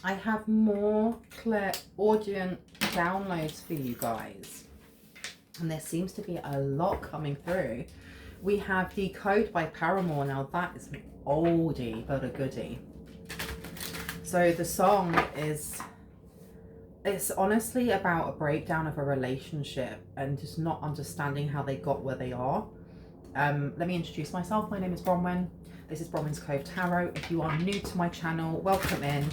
I have more clairaudient downloads for you guys. And there seems to be a lot coming through. We have Decode by Paramore. Now that is an oldie but a goodie. So the song is, it's honestly about a breakdown of a relationship and just not understanding how they got where they are. Let me introduce myself. My name is Bronwen. This is Bronwen's Cove Tarot. If you are new to my channel, welcome in.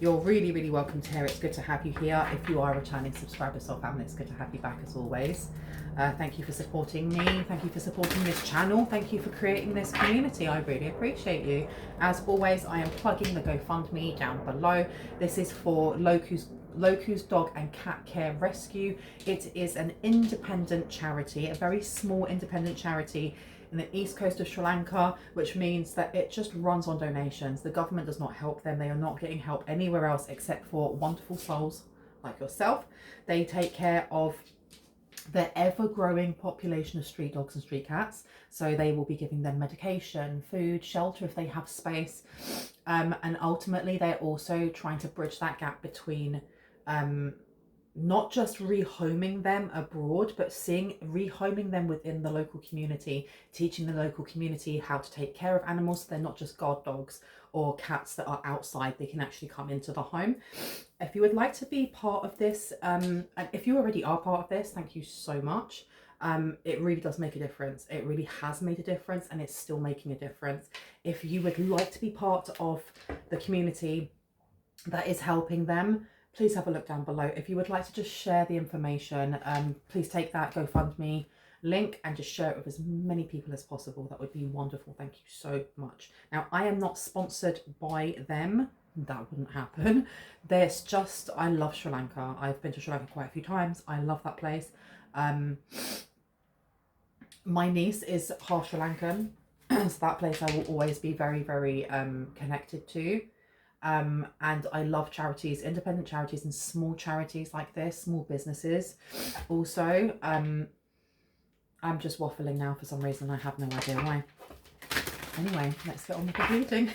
You're really, really welcome to here. It's good to have you here. If you are a returning subscriber, so family, it's good to have you back as always. Thank you for supporting me. Thank you for supporting this channel. Thank you for creating this community. I really appreciate you. As always, I am plugging the GoFundMe down below. This is for Loku's Dog and Cat Care Rescue. It is an independent charity, a very small independent charity in the east coast of Sri Lanka, which means that it just runs on donations. The government does not help them. They are not getting help anywhere else except for wonderful souls like yourself. They take care of the ever-growing population of street dogs and street cats. So they will be giving them medication, food, shelter if they have space. And ultimately, they're also trying to bridge that gap between not just rehoming them abroad, but rehoming them within the local community, teaching the local community how to take care of animals. So they're not just guard dogs or cats that are outside, they can actually come into the home. If you would like to be part of this, and if you already are part of this, thank you so much. It really does make a difference. It really has made a difference, and it's still making a difference. If you would like to be part of the community that is helping them, please have a look down below. If you would like to just share the information, please take that GoFundMe link and just share it with as many people as possible. That would be wonderful. Thank you so much. Now, I am not sponsored by them. That wouldn't happen. There's just, I love Sri Lanka. I've been to Sri Lanka quite a few times. I love that place. My niece is half Sri Lankan, so that place I will always be very, very connected to. And I love charities, independent charities and small charities like this, small businesses. Also, I'm just waffling now for some reason. I have no idea why. Anyway, let's get on with the reading.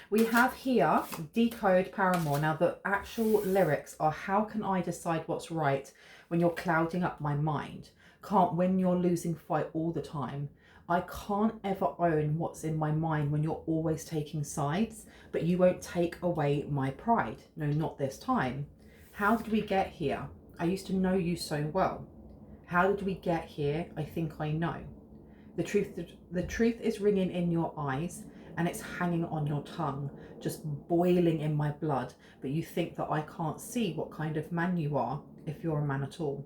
We have here Decode Paramore. Now the actual lyrics are, how can I decide what's right when you're clouding up my mind? Can't win your losing fight all the time. I can't ever own what's in my mind when you're always taking sides, but you won't take away my pride. No, not this time. How did we get here? I used to know you so well. How did we get here? I think I know. The truth is ringing in your eyes and it's hanging on your tongue, just boiling in my blood, but you think that I can't see what kind of man you are if you're a man at all.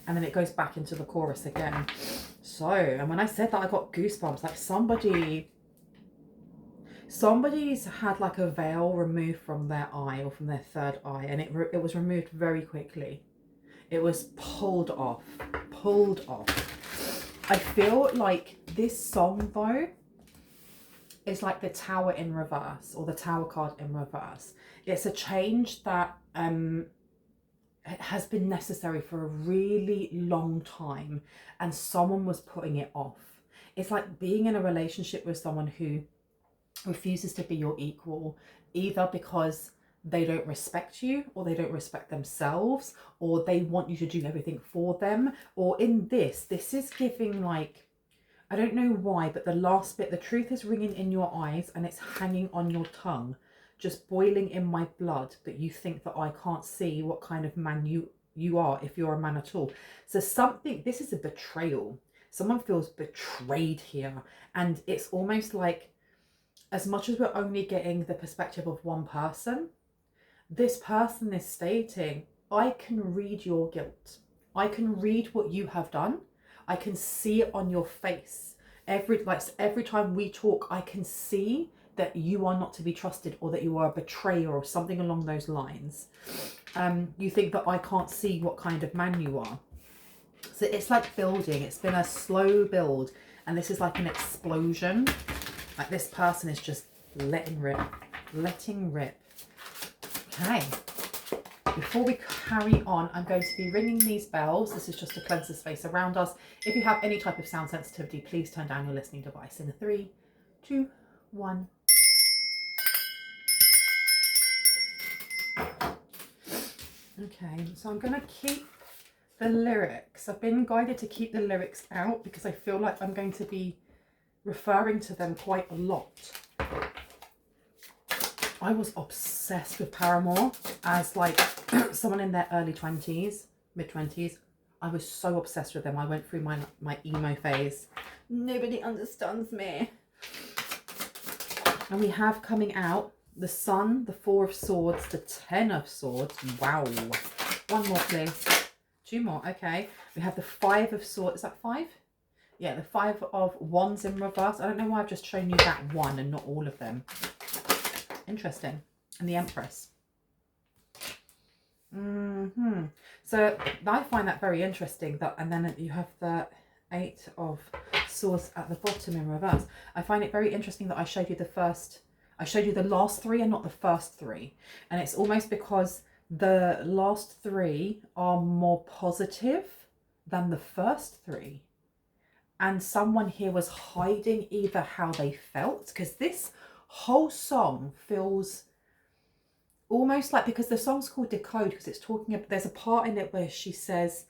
And then it goes back into the chorus again. So, and when I said that, I got goosebumps, like somebody's had like a veil removed from their eye or from their third eye, and it was removed very quickly. It was pulled off. I feel like this song though is like the Tower in reverse, or the Tower card in reverse. It's a change that has been necessary for a really long time, and someone was putting it off. It's like being in a relationship with someone who refuses to be your equal, either because they don't respect you, or they don't respect themselves, or they want you to do everything for them. Or in this is giving like, I don't know why, but the last bit, the truth is ringing in your eyes and it's hanging on your tongue, just boiling in my blood, that you think that I can't see what kind of man you are if you're a man at all. So this is a betrayal. Someone feels betrayed here, and it's almost like, as much as we're only getting the perspective of one person, this person is stating, I can read your guilt. I can read what you have done. I can see it on your face. Every time we talk, I can see that you are not to be trusted, or that you are a betrayer, or something along those lines. You think that I can't see what kind of man you are. So it's like building. It's been a slow build, and this is like an explosion. Like this person is just letting rip. Okay. Before we carry on, I'm going to be ringing these bells. This is just to cleanse the space around us. If you have any type of sound sensitivity, please turn down your listening device. In 3, 2, 1. Okay, so I'm going to keep the lyrics. I've been guided to keep the lyrics out because I feel like I'm going to be referring to them quite a lot. I was obsessed with Paramore as like someone in their early 20s, mid 20s. I was so obsessed with them. I went through my emo phase. Nobody understands me. And we have coming out the Sun, the Four of Swords, the Ten of Swords. Wow. One more, please. Two more. Okay. We have the Five of Swords. Is that five? Yeah, the Five of Wands in reverse. I don't know why I've just shown you that one and not all of them. Interesting. And the Empress. So I find that very interesting. That, and then you have the Eight of Swords at the bottom in reverse. I find it very interesting that I showed you the last three and not the first three. And it's almost because the last three are more positive than the first three. And someone here was hiding either how they felt, because this whole song feels almost like, because the song's called Decode, because it's talking about, there's a part in it where she says,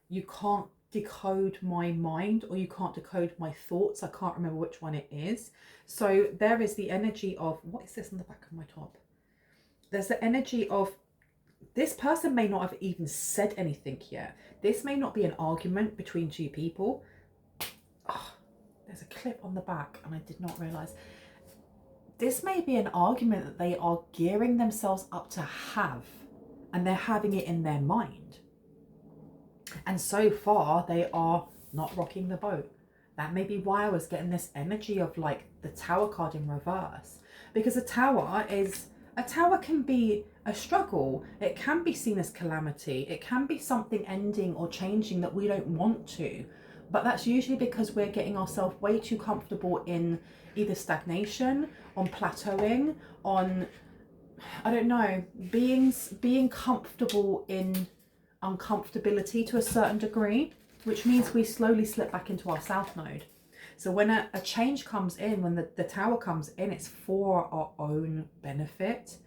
you can't decode my mind, or you can't decode my thoughts. I can't remember which one it is. So there is the energy of, what is this on the back of my top? There's the energy of, this person may not have even said anything yet. This may not be an argument between two people. Oh, there's a clip on the back and I did not realize. This may be an argument that they are gearing themselves up to have, and they're having it in their mind. And so far they are not rocking the boat. That may be why I was getting this energy of like the Tower card in reverse, because a tower can be a struggle. It can be seen as calamity. It can be something ending or changing that we don't want to. But that's usually because we're getting ourselves way too comfortable in either stagnation, on plateauing, on, I don't know, being comfortable in uncomfortability to a certain degree, which means we slowly slip back into our South node. So when a change comes in, when the Tower comes in, it's for our own benefit.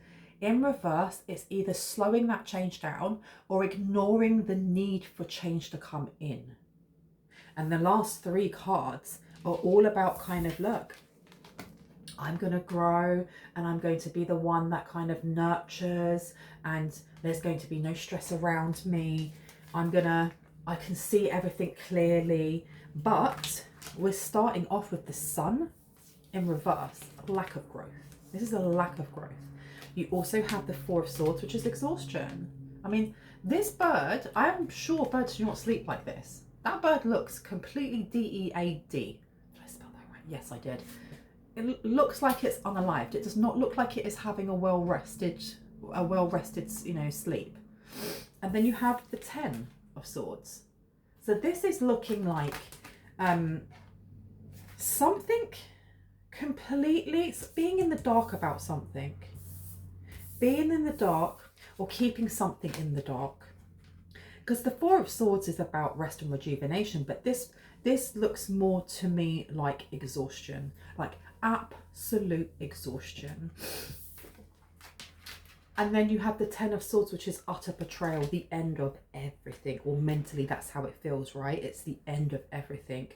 In reverse, it's either slowing that change down or ignoring the need for change to come in. And the last three cards are all about kind of, look, I'm going to grow and I'm going to be the one that kind of nurtures, and there's going to be no stress around me. I can see everything clearly. But we're starting off with the Sun in reverse, lack of growth. This is a lack of growth. You also have the Four of Swords, which is exhaustion. I mean, this bird, I'm sure birds do not sleep like this. That bird looks completely DEAD. Did I spell that right? Yes, I did. It looks like it's unalived. It does not look like it is having a well-rested, sleep. And then you have the Ten of Swords. So this is looking like something completely, it's being in the dark about something. Being in the dark or keeping something in the dark. Because the Four of Swords is about rest and rejuvenation, but this looks more to me like exhaustion, like absolute exhaustion. And then you have the Ten of Swords, which is utter betrayal, the end of everything, or mentally that's how it feels, right? It's the end of everything.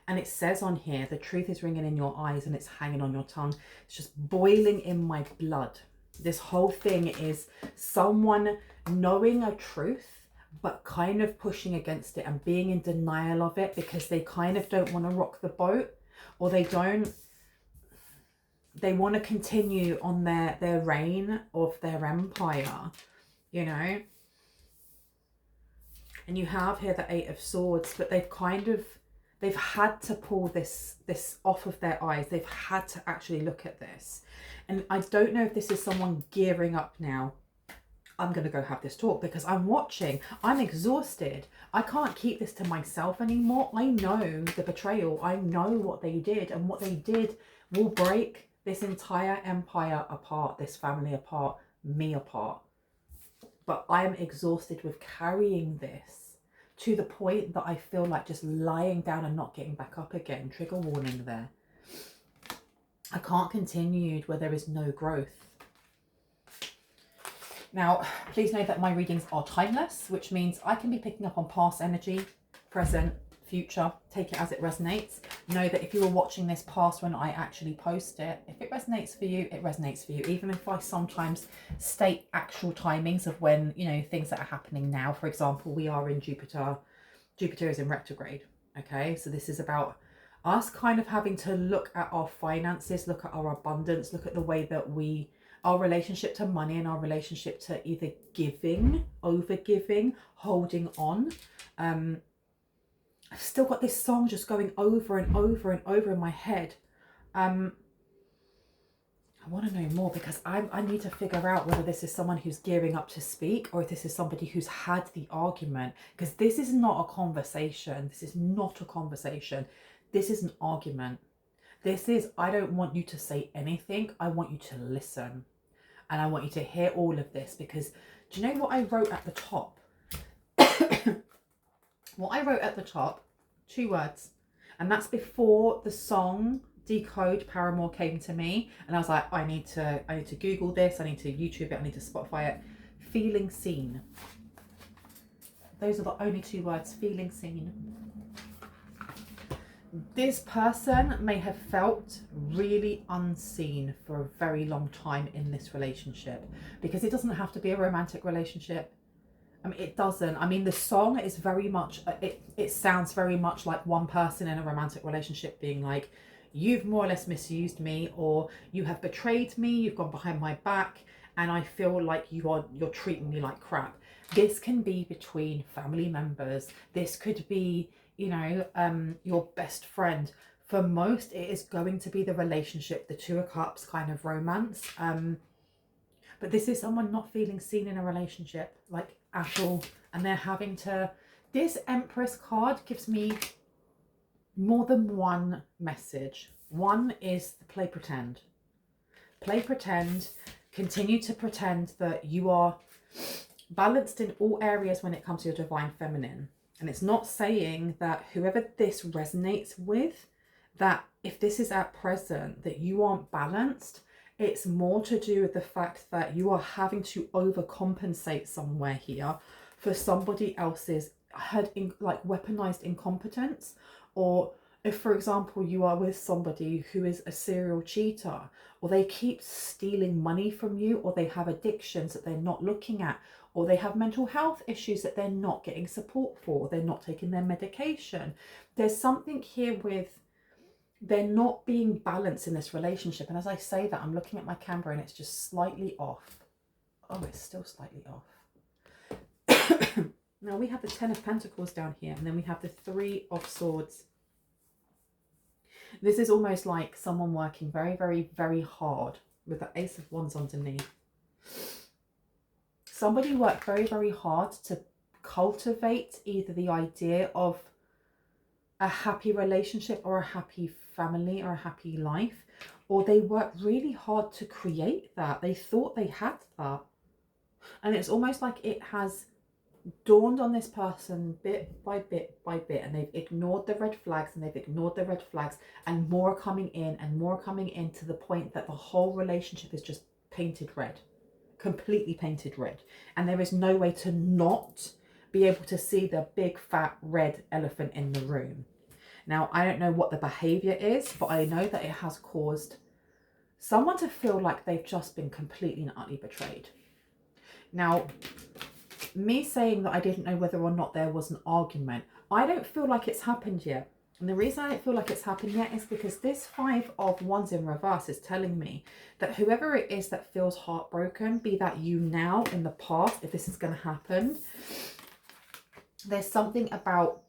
And it says on here, the truth is ringing in your eyes and it's hanging on your tongue. It's just boiling in my blood. This whole thing is someone knowing a truth, but kind of pushing against it and being in denial of it because they kind of don't want to rock the boat, or they want to continue on their reign of their empire, you know. And you have here the Eight of Swords, but they've had to pull this off of their eyes. They've had to actually look at this. And I don't know if this is someone gearing up now. I'm going to go have this talk because I'm watching. I'm exhausted. I can't keep this to myself anymore. I know the betrayal. I know what they did, and what they did will break this entire empire apart, this family apart, me apart. But I am exhausted with carrying this to the point that I feel like just lying down and not getting back up again. Trigger warning there. I can't continue where there is no growth. Now, please know that my readings are timeless, which means I can be picking up on past energy, present, future. Take it as it resonates. Know that if you were watching this past when I actually post it, if it resonates for you, it resonates for you. Even if I sometimes state actual timings of when, you know, things that are happening now. For example, we are in Jupiter. Jupiter is in retrograde. Okay, so this is about us kind of having to look at our finances, look at our abundance, look at the way that our relationship to money and our relationship to either giving, over giving, holding on. I've still got this song just going over and over and over in my head. I want to know more because I need to figure out whether this is someone who's gearing up to speak or if this is somebody who's had the argument, because this is not a conversation. This is not a conversation. This is an argument. This is, I don't want you to say anything. I want you to listen. And I want you to hear all of this, because do you know what I wrote at the top? What I wrote at the top, 2 words. And that's before the song Decode Paramore came to me. And I was like, I need to Google this. I need to YouTube it. I need to Spotify it. Feeling seen. Those are the only 2 words, feeling seen. This person may have felt really unseen for a very long time in this relationship, because it doesn't have to be a romantic relationship. I mean, it doesn't. I mean, the song is very much, it sounds very much like one person in a romantic relationship being like, you've more or less misused me, or you have betrayed me, you've gone behind my back, and I feel like you're treating me like crap. This can be between family members. This could be, you know, your best friend. For most, it is going to be the relationship, the 2 of Cups kind of romance. But this is someone not feeling seen in a relationship, like at all. And they're having to, this Empress card gives me more than one message. One is the play pretend. Play pretend, continue to pretend that you are balanced in all areas when it comes to your divine feminine. And it's not saying that whoever this resonates with, that if this is at present, that you aren't balanced. It's more to do with the fact that you are having to overcompensate somewhere here for somebody else's like weaponized incompetence. Or if, for example, you are with somebody who is a serial cheater, or they keep stealing money from you, or they have addictions that they're not looking at, or they have mental health issues that they're not getting support for, they're not taking their medication. There's something here with they're not being balanced in this relationship. And as I say that, I'm looking at my camera and it's just slightly off. Oh, it's still slightly off. Now we have the 10 of Pentacles down here, and then we have the 3 of Swords. This is almost like someone working very, very, very hard with the Ace of Wands underneath. Somebody worked very, very hard to cultivate either the idea of a happy relationship or a happy family or a happy life, or they worked really hard to create that. They thought they had that. And it's almost like it has dawned on this person bit by bit by bit, and they've ignored the red flags, and they've ignored the red flags, and more are coming in and more are coming in, to the point that the whole relationship is just painted red, completely painted red. And there is no way to not be able to see the big fat red elephant in the room. Now, I don't know what the behavior is, but I know that it has caused someone to feel like they've just been completely and utterly betrayed. Now, me saying that I didn't know whether or not there was an argument, I don't feel like it's happened yet. And the reason I don't feel like it's happened yet is because this 5 of Wands in reverse is telling me that whoever it is that feels heartbroken, be that you now, in the past, if this is going to happen, there's something about,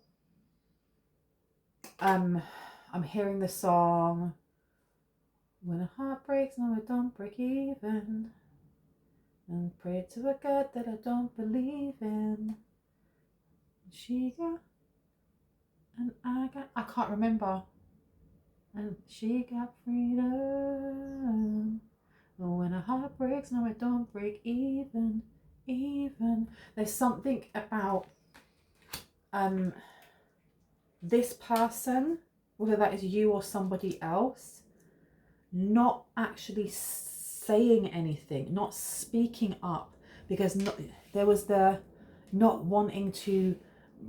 I'm hearing the song, when a heart breaks, no, it don't break even, and pray to a God that I don't believe in. She got, and I can't remember. And she got freedom. When a heart breaks, no, it don't break even. There's something about this person, whether that is you or somebody else, not actually saying anything, not speaking up, because there was the not wanting to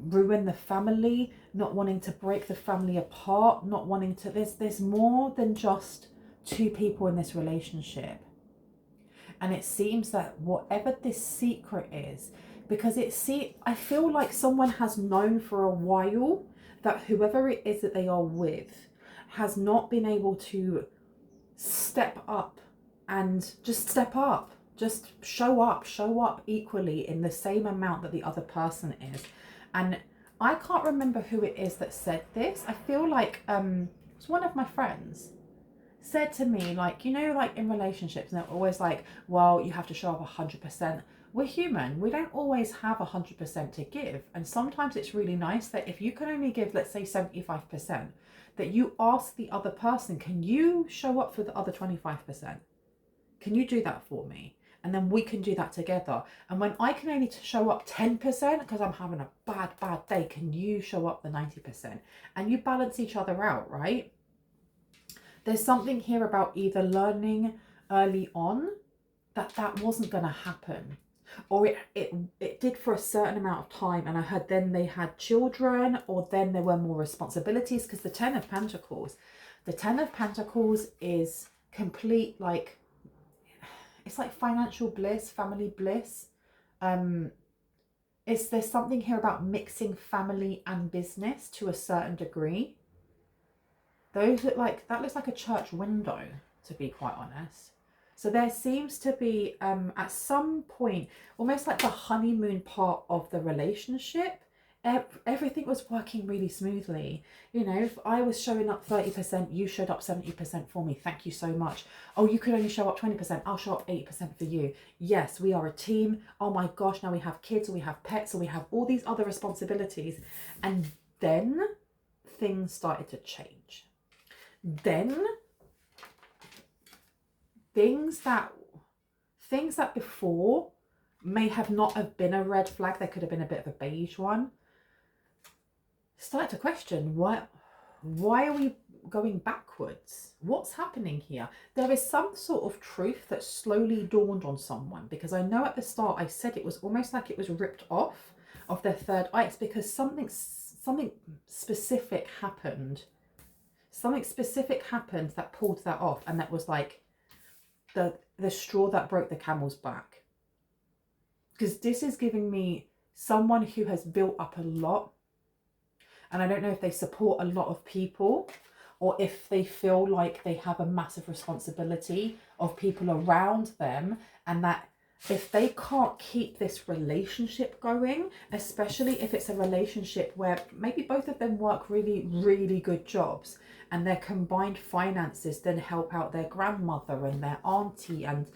ruin the family, not wanting to break the family apart, not wanting to, there's more than just two people in this relationship. And it seems that whatever this secret is, because I feel like someone has known for a while that whoever it is that they are with has not been able to step up and just step up, just show up equally in the same amount that the other person is. And I can't remember who it is that said this. I feel like it's one of my friends said to me, like, you know, like in relationships, and they're always like, well, you have to show up 100%. We're human. We don't always have 100% to give. And sometimes it's really nice that if you can only give, let's say 75%, that you ask the other person, can you show up for the other 25%? Can you do that for me? And then we can do that together. And when I can only show up 10% because I'm having a bad day, can you show up the 90%? And you balance each other out, right? There's something here about either learning early on that wasn't going to happen, or it did for a certain amount of time, and I heard then they had children, or then there were more responsibilities, because the Ten of Pentacles is complete, like, it's like financial bliss, family bliss. There's something here about mixing family and business to a certain degree. Those look like, that looks like a church window, to be quite honest. So there seems to be, at some point, almost like the honeymoon part of the relationship, everything was working really smoothly. You know, if I was showing up 30%, you showed up 70% for me. Thank you so much. Oh, you could only show up 20%. I'll show up 80% for you. Yes, we are a team. Oh my gosh, now we have kids, or we have pets, or we have all these other responsibilities. And then things started to change. Then things that before may have not have been a red flag, there could have been a bit of a beige one, started to question, why are we going backwards? What's happening here? There is some sort of truth that slowly dawned on someone, because I know at the start I said it was almost like it was ripped off of their third eye. It's because something specific happened. Something specific happened that pulled that off, and that was like the straw that broke the camel's back. Because this is giving me someone who has built up a lot, and I don't know if they support a lot of people, or if they feel like they have a massive responsibility of people around them, and that if they can't keep this relationship going, especially if it's a relationship where maybe both of them work really, really good jobs, and their combined finances then help out their grandmother and their auntie and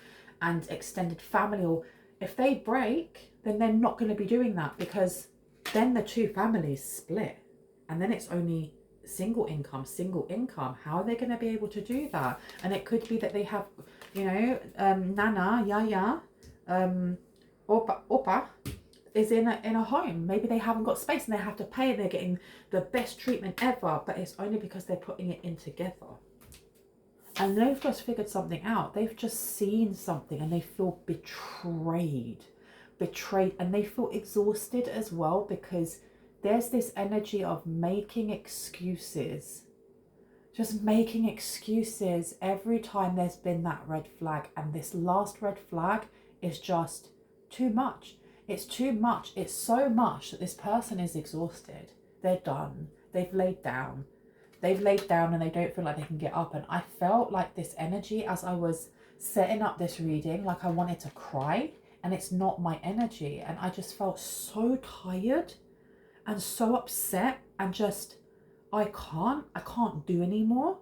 extended family, or if they break, then they're not going to be doing that, because then the two families split, and then it's only single income. How are they going to be able to do that? And it could be that they have, you know, Nana, Yaya, Opa is in a home. Maybe they haven't got space and they have to pay, and they're getting the best treatment ever, but it's only because they're putting it in together. And they've just figured something out. They've just seen something, and they feel betrayed, and they feel exhausted as well, because there's this energy of making excuses, just making excuses every time there's been that red flag. And this last red flag is just too much. It's too much. It's so much that this person is exhausted. They're done. They've laid down, and they don't feel like they can get up. And I felt like this energy as I was setting up this reading, like I wanted to cry, and it's not my energy. And I just felt so tired and so upset, and just, I can't do anymore.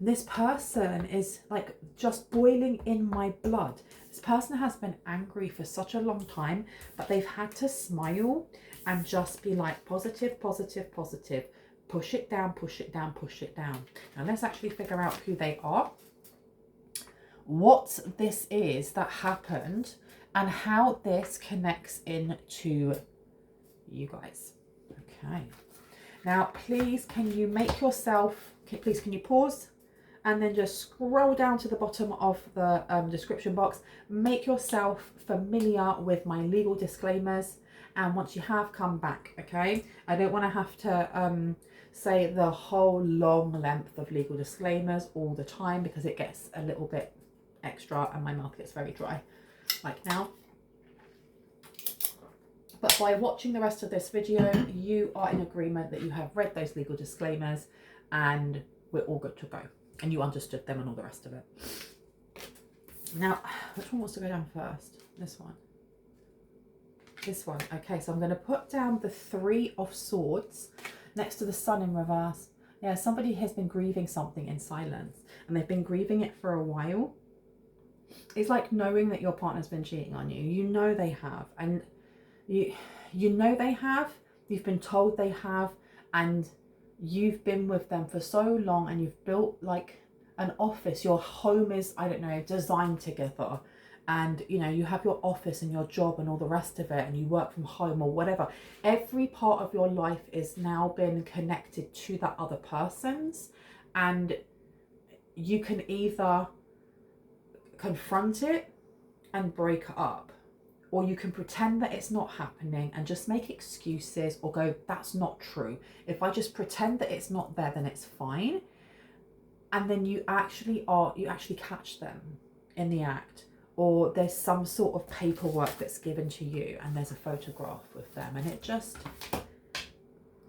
This person is like just boiling in my blood. This person has been angry for such a long time, but they've had to smile and just be like, positive, positive, positive. Push it down, push it down, push it down. Now let's actually figure out who they are, what this is that happened, and how this connects into you guys. Okay. Now, please, can you make yourself, please, can you pause and then just scroll down to the bottom of the description box. Make yourself familiar with my legal disclaimers, and once you have, come back, okay? I don't want to have to say the whole long length of legal disclaimers all the time, because it gets a little bit extra and my mouth gets very dry, like now. But by watching the rest of this video, you are in agreement that you have read those legal disclaimers and we're all good to go. And you understood them and all the rest of it. Now, which one wants to go down first? This one. This one. Okay, so I'm going to put down the 3 of Swords next to the Sun in reverse. Yeah, somebody has been grieving something in silence, and they've been grieving it for a while. It's like knowing that your partner's been cheating on you. You know they have, and you know they have, you've been told they have, and you've been with them for so long, and you've built like an office. Your home is, I don't know, designed together, and you know, you have your office and your job and all the rest of it, and you work from home or whatever. Every part of your life is now been connected to that other person's, and you can either confront it and break up, or you can pretend that it's not happening and just make excuses, or go, that's not true. If I just pretend that it's not there, then it's fine. And then you actually catch them in the act, or there's some sort of paperwork that's given to you and there's a photograph with them, and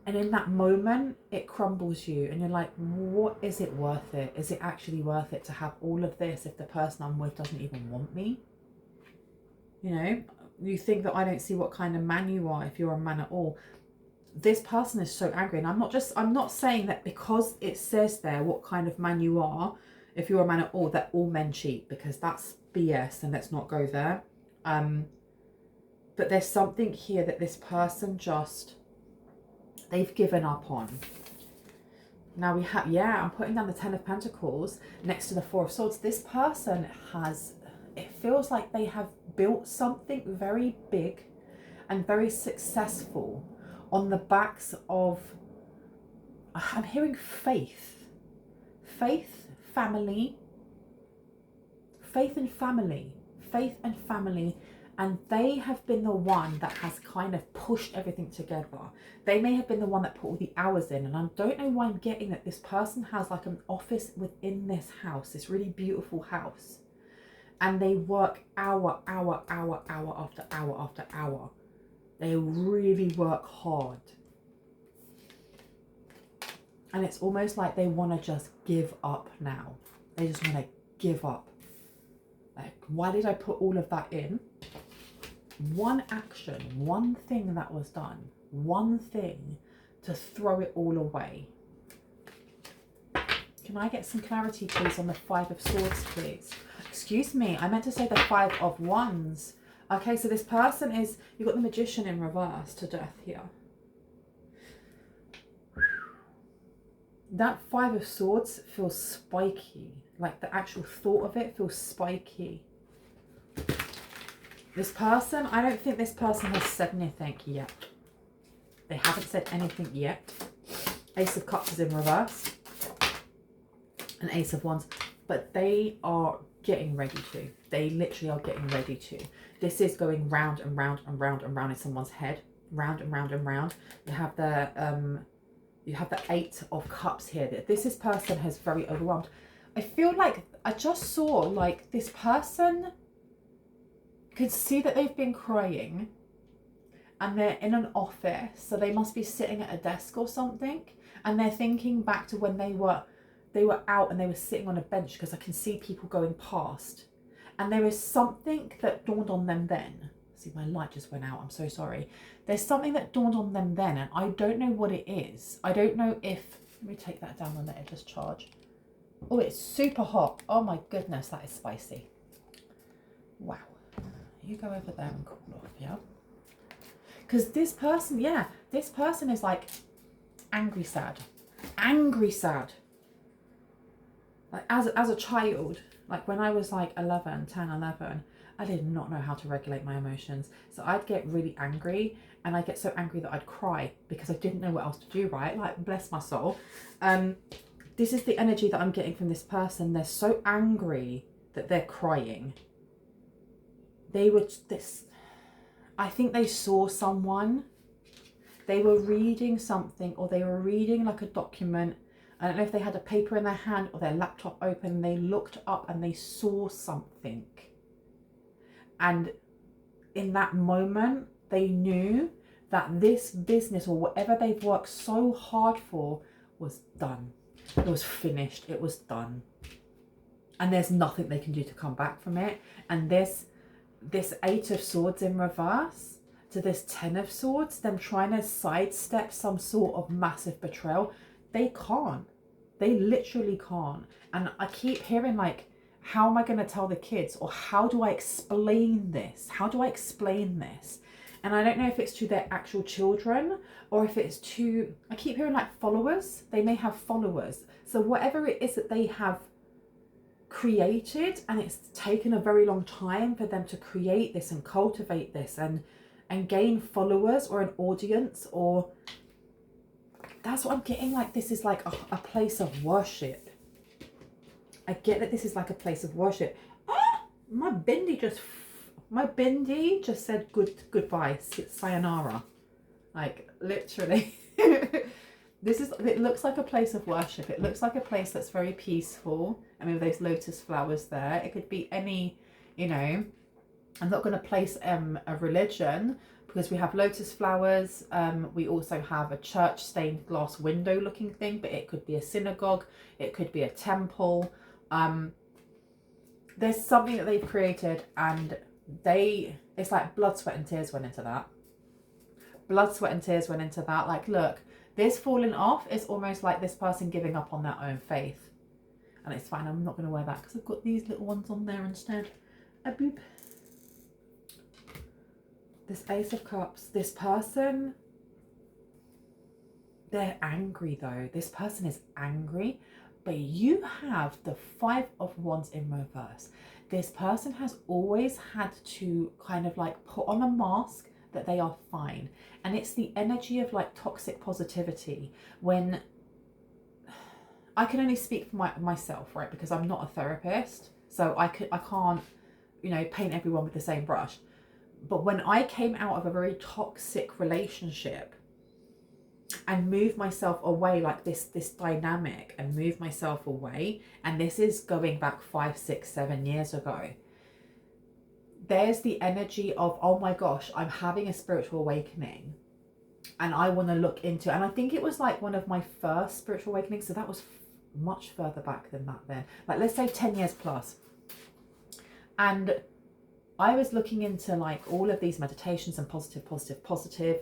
and in that moment it crumbles you, and you're like, what is it worth it? Is it actually worth it to have all of this if the person I'm with doesn't even want me? You know, you think that I don't see what kind of man you are if you're a man at all. This person is so angry, and I'm not saying that because it says there what kind of man you are, if you're a man at all, that all men cheat, because that's BS, and let's not go there. But there's something here that this person they've given up on. Now we have, yeah, I'm putting down the 10 of Pentacles next to the 4 of Swords. This person it feels like they have built something very big and very successful on the backs of, I'm hearing faith, family, faith and family, and they have been the one that has kind of pushed everything together. They may have been the one that put all the hours in, and I don't know why I'm getting that this person has like an office within this house, this really beautiful house. And they work hour after hour. They really work hard. And it's almost like they want to just give up now. They just want to give up. Like, why did I put all of that in? One action, one thing that was done, one thing to throw it all away. Can I get some clarity, please, on the 5 of Swords, please? Excuse me, I meant to say the 5 of Wands. Okay, so this person is, you've got the Magician in reverse to Death here. That 5 of Swords feels spiky. Like the actual thought of it feels spiky. This person, I don't think this person has said anything yet. They haven't said anything yet. Ace of Cups is in reverse. And Ace of Wands. But they are getting ready to. They literally are getting ready to. This is going round and round and round and round in someone's head. Round and round and round. You have the 8 of Cups here. This person has very overwhelmed. I feel like I just saw like this person could see that they've been crying, and they're in an office, so they must be sitting at a desk or something, and they're thinking back to when they were out and they were sitting on a bench, because I can see people going past, and there is something that dawned on them then. See, my light just went out, I'm so sorry. There's something that dawned on them then, and I don't know what it is. I don't know if, let me take that down and let it just charge. Oh, it's super hot. Oh my goodness, that is spicy. Wow. You go over there and cool off, yeah? Because this person, yeah, this person is like angry sad. Angry sad. Like as a child, like when I was like 10, 11, I did not know how to regulate my emotions. So I'd get really angry, and I'd get so angry that I'd cry because I didn't know what else to do, right? Like, bless my soul. This is the energy that I'm getting from this person. They're so angry that they're crying. They were this, I think they saw someone, they were reading something, or they were reading like a document. I don't know if they had a paper in their hand or their laptop open, and they looked up and they saw something. And in that moment, they knew that this business or whatever they've worked so hard for was done. It was finished. It was done. And there's nothing they can do to come back from it. And this Eight of Swords in reverse to this Ten of Swords, them trying to sidestep some sort of massive betrayal, they can't. They literally can't. And I keep hearing like, how am I going to tell the kids? Or how do I explain this? How do I explain this? And I don't know if it's to their actual children or if it's to, I keep hearing like followers. They may have followers. So whatever it is that they have created, and it's taken a very long time for them to create this and cultivate this and gain followers or an audience, or that's what I'm getting. Like this is like a place of worship. I get that this is like a place of worship. My bindi just said goodbye, sayonara. Like literally. It looks like a place of worship. It looks like a place that's very peaceful. I mean, those lotus flowers there. It could be any, you know, I'm not going to place a religion, because we have lotus flowers. We also have a church stained glass window looking thing, but it could be a synagogue. It could be a temple. There's something that they've created, and it's like blood, sweat and tears went into that. Blood, sweat and tears went into that. Like, look, this falling off is almost like this person giving up on their own faith. And it's fine, I'm not going to wear that because I've got these little ones on there instead. A boop. This Ace of Cups, this person, they're angry though. This person is angry, but you have the Five of Wands in reverse. This person has always had to kind of like put on a mask that they are fine. And it's the energy of like toxic positivity, when I can only speak for myself, right? Because I'm not a therapist. So I can't, you know, paint everyone with the same brush. But when I came out of a very toxic relationship and moved myself away, like this dynamic, and moved myself away, and this is going back 5, 6, 7 years ago, there's the energy of, oh my gosh, I'm having a spiritual awakening and I want to look into it. And I think it was like one of my first spiritual awakenings. So that was much further back than that then. Like, let's say 10 years plus. And I was looking into like all of these meditations and positive.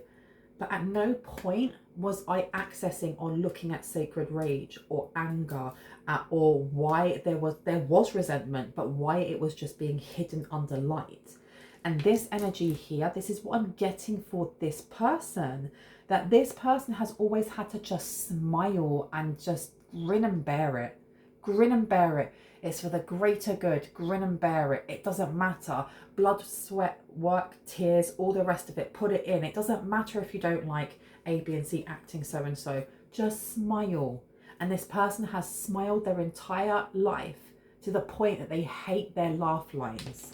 But at no point was I accessing or looking at sacred rage or anger, or why there was resentment, but why it was just being hidden under light. And this energy here, this is what I'm getting for this person, that this person has always had to just smile and just grin and bear it. Grin and bear it. It's for the greater good. Grin and bear it. It doesn't matter. Blood, sweat, work, tears, all the rest of it. Put it in. It doesn't matter if you don't like A, B and C acting so and so. Just smile. And this person has smiled their entire life to the point that they hate their laugh lines.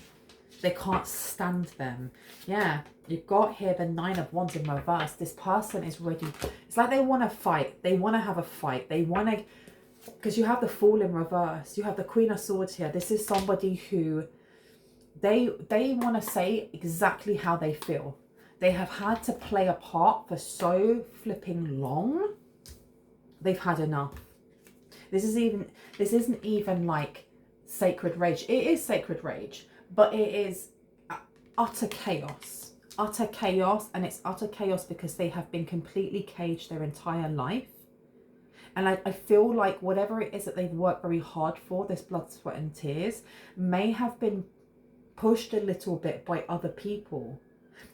They can't stand them. Yeah, you've got here the Nine of Wands in reverse. This person is ready. It's like they want to fight. They want to have a fight. They want to... Because you have the Fool in reverse. You have the Queen of Swords here. This is somebody who... They want to say exactly how they feel. They have had to play a part for so flipping long. They've had enough. This isn't even like sacred rage. It is sacred rage, but it is utter chaos. Utter chaos, and it's utter chaos because they have been completely caged their entire life. And I feel like whatever it is that they've worked very hard for, this blood, sweat and tears, may have been pushed a little bit by other people.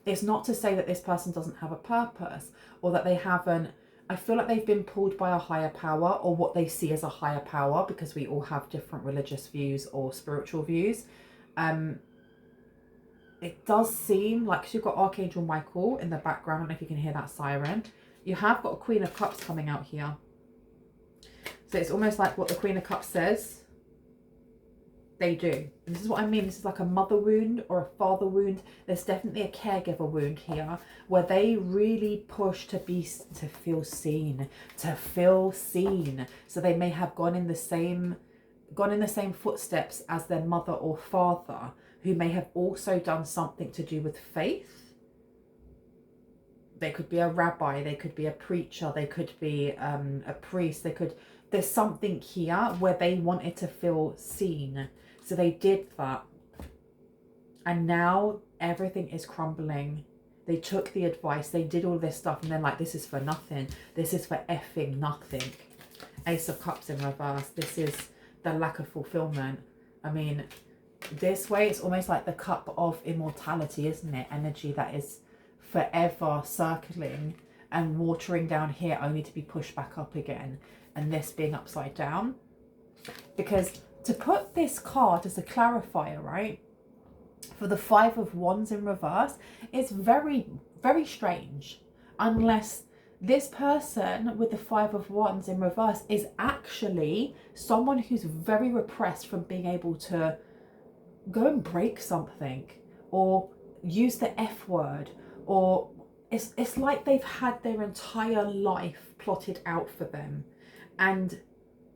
It's not to say that this person doesn't have a purpose, or that they haven't. I feel like they've been pulled by a higher power, or what they see as a higher power, because we all have different religious views or spiritual views. It does seem like, because you've got Archangel Michael in the background. I don't know if you can hear that siren. You have got a Queen of Cups coming out here. So it's almost like what the Queen of Cups says, they do. And this is what I mean. This is like a mother wound or a father wound. There's definitely a caregiver wound here where they really push to feel seen, to feel seen. So they may have gone in the same footsteps as their mother or father, who may have also done something to do with faith. They could be a rabbi, they could be a preacher, they could be a priest, there's something here where they wanted to feel seen. So they did that. And now everything is crumbling. They took the advice, they did all this stuff, and they're like, this is for nothing. This is for effing nothing. Ace of Cups in reverse. This is the lack of fulfillment. I mean, this way it's almost like the cup of immortality, isn't it? Energy that is forever circling and watering down here, only to be pushed back up again. And this being upside down. Because to put this card as a clarifier, right, for the Five of Wands in reverse, it's very, very strange. Unless this person with the Five of Wands in reverse is actually someone who's very repressed from being able to go and break something or use the F word, or it's like they've had their entire life plotted out for them, and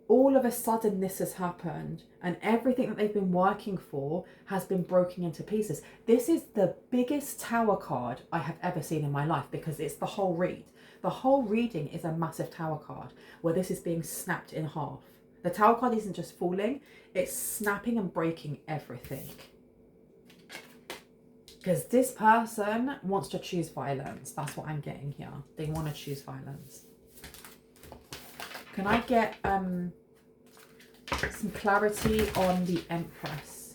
all of a sudden this has happened and everything that they've been working for has been broken into pieces. This is the biggest Tower card I have ever seen in my life, because it's the whole read. The whole reading is a massive Tower card where this is being snapped in half. The Tower card isn't just falling, it's snapping and breaking everything. Because this person wants to choose violence. That's what I'm getting here. They want to choose violence. Can I get some clarity on the Empress?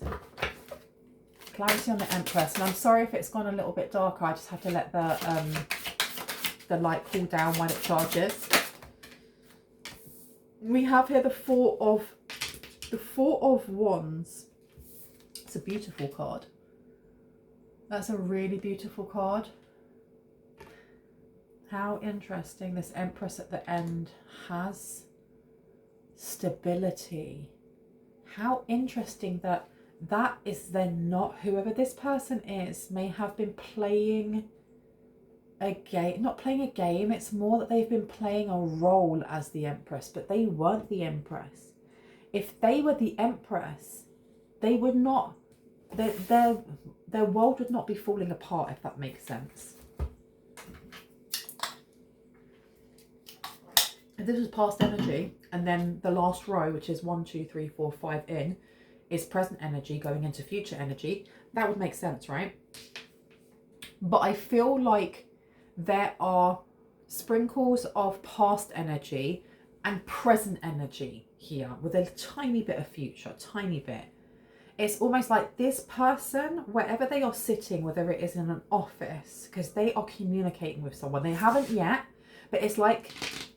Clarity on the Empress. And I'm sorry if it's gone a little bit darker. I just have to let the light cool down while it charges. We have here the Four of Wands. It's a beautiful card. That's a really beautiful card. How interesting. This Empress at the end has stability. How interesting that is then not, whoever this person is may have been playing a game, not playing a game, it's more that they've been playing a role as the Empress, but they weren't the Empress. If they were the Empress, they would not, their world would not be falling apart, if that makes sense. If this was past energy, and then the last row, which is 1, 2, 3, 4, 5 in, is present energy going into future energy, that would make sense, right? But I feel like there are sprinkles of past energy and present energy here with a tiny bit of future, tiny bit. It's almost like this person, wherever they are sitting, whether it is in an office, because they are communicating with someone, they haven't yet, but it's like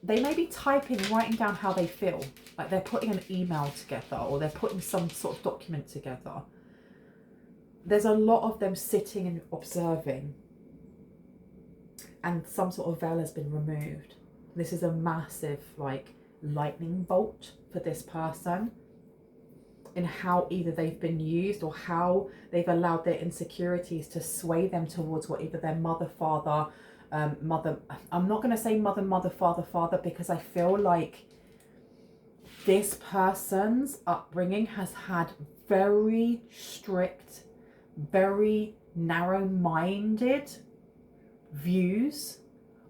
they may be typing, writing down how they feel, like they're putting an email together or they're putting some sort of document together. There's a lot of them sitting and observing, and some sort of veil has been removed. This is a massive like lightning bolt for this person in how either they've been used or how they've allowed their insecurities to sway them towards what either their mother, father, mother, I'm not going to say mother, father, because I feel like this person's upbringing has had very strict, very narrow-minded views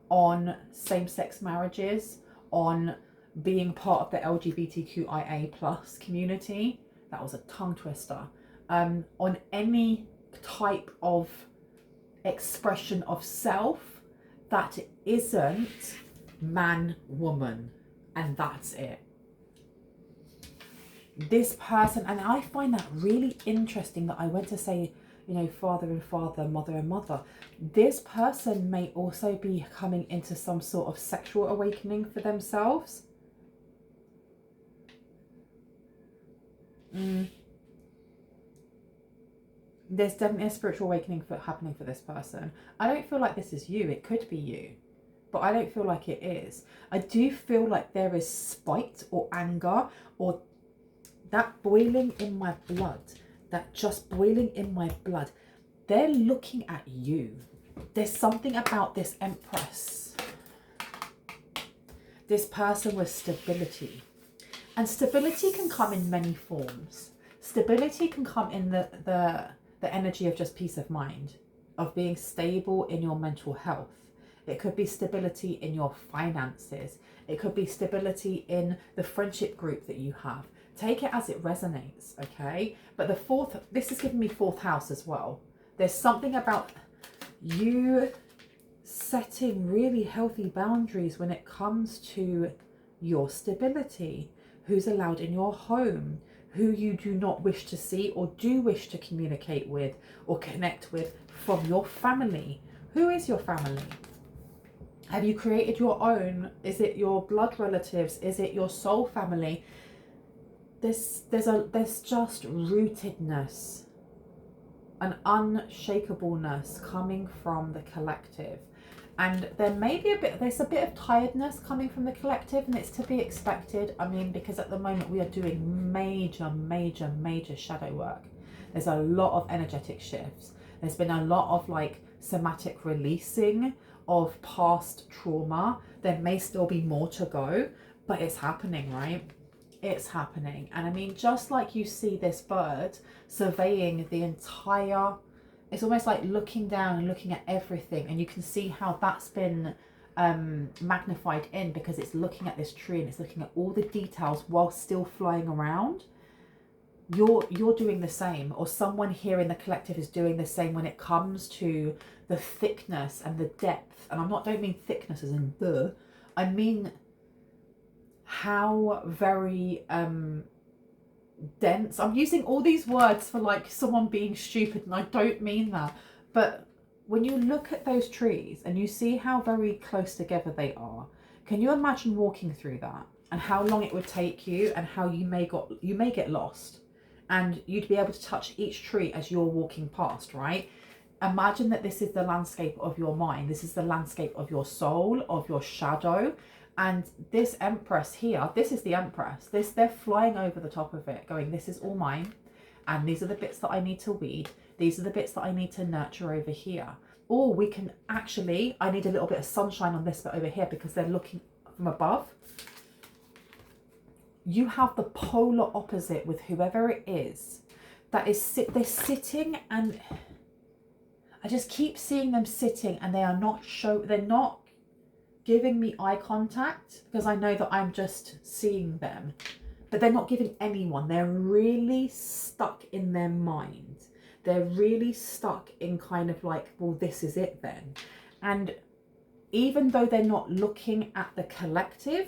on same-sex marriages, on being part of the LGBTQIA plus community. That was a tongue twister. On any type of expression of self that isn't man, woman, and that's it. This person, and I find that really interesting that I went to say, you know, father and father, mother and mother. This person may also be coming into some sort of sexual awakening for themselves. There's definitely a spiritual awakening happening for this person. I don't feel like this is you. It could be you. but I don't feel like it is. I do feel like there is spite or anger, or that boiling in my blood, that just boiling in my blood. They're looking at you. There's something about this Empress. This person with stability. And stability can come in many forms. Stability can come in the energy of just peace of mind, of being stable in your mental health. It could be stability in your finances. It could be stability in the friendship group that you have. Take it as it resonates, okay? But the fourth, this is giving me fourth house as well. There's something about you setting really healthy boundaries when it comes to your stability, who's allowed in your home, who you do not wish to see or do wish to communicate with or connect with from your family. Who is your family? Have you created your own? Is it your blood relatives? Is it your soul family? There's just rootedness, an unshakableness coming from the collective. And there may be there's a bit of tiredness coming from the collective, and it's to be expected. I mean, because at the moment we are doing major shadow work. There's a lot of energetic shifts. There's been a lot of like somatic releasing of past trauma. There may still be more to go, but it's happening, right? It's happening. And I mean, just like you see this bird surveying the entire, it's almost like looking down and looking at everything, and you can see how that's been magnified in, because it's looking at this tree and it's looking at all the details while still flying around. You're doing the same, or someone here in the collective is doing the same when it comes to the thickness and the depth. And don't mean thickness as in I mean how very dense. I'm using all these words for like someone being stupid, and I don't mean that. But when you look at those trees and you see how very close together they are, can you imagine walking through that and how long it would take you, and how you may get lost, and you'd be able to touch each tree as you're walking past, right? Imagine that this is the landscape of your mind. This is the landscape of your soul, of your shadow. And this Empress here, this is the Empress. They're flying over the top of it, going, this is all mine. And these are the bits that I need to weed. These are the bits that I need to nurture over here. Or we can actually, I need a little bit of sunshine on this bit over here, because they're looking from above. You have the polar opposite with whoever it is that is they're sitting, and I just keep seeing them sitting, and they're not giving me eye contact, because I know that I'm just seeing them, but they're not giving anyone. They're really stuck in their mind. They're really stuck in kind of like, well, this is it then. And even though they're not looking at the collective,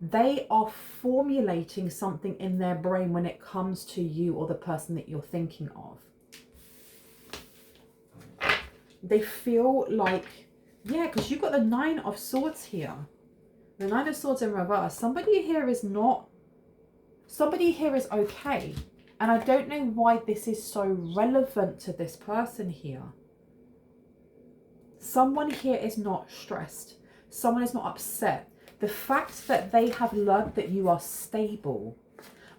they are formulating something in their brain when it comes to you or the person that you're thinking of. They feel like, yeah, because you've got the 9 of Swords here. The 9 of Swords in reverse. Somebody here is okay. And I don't know why this is so relevant to this person here. Someone here is not stressed. Someone is not upset. The fact that they have learned that you are stable,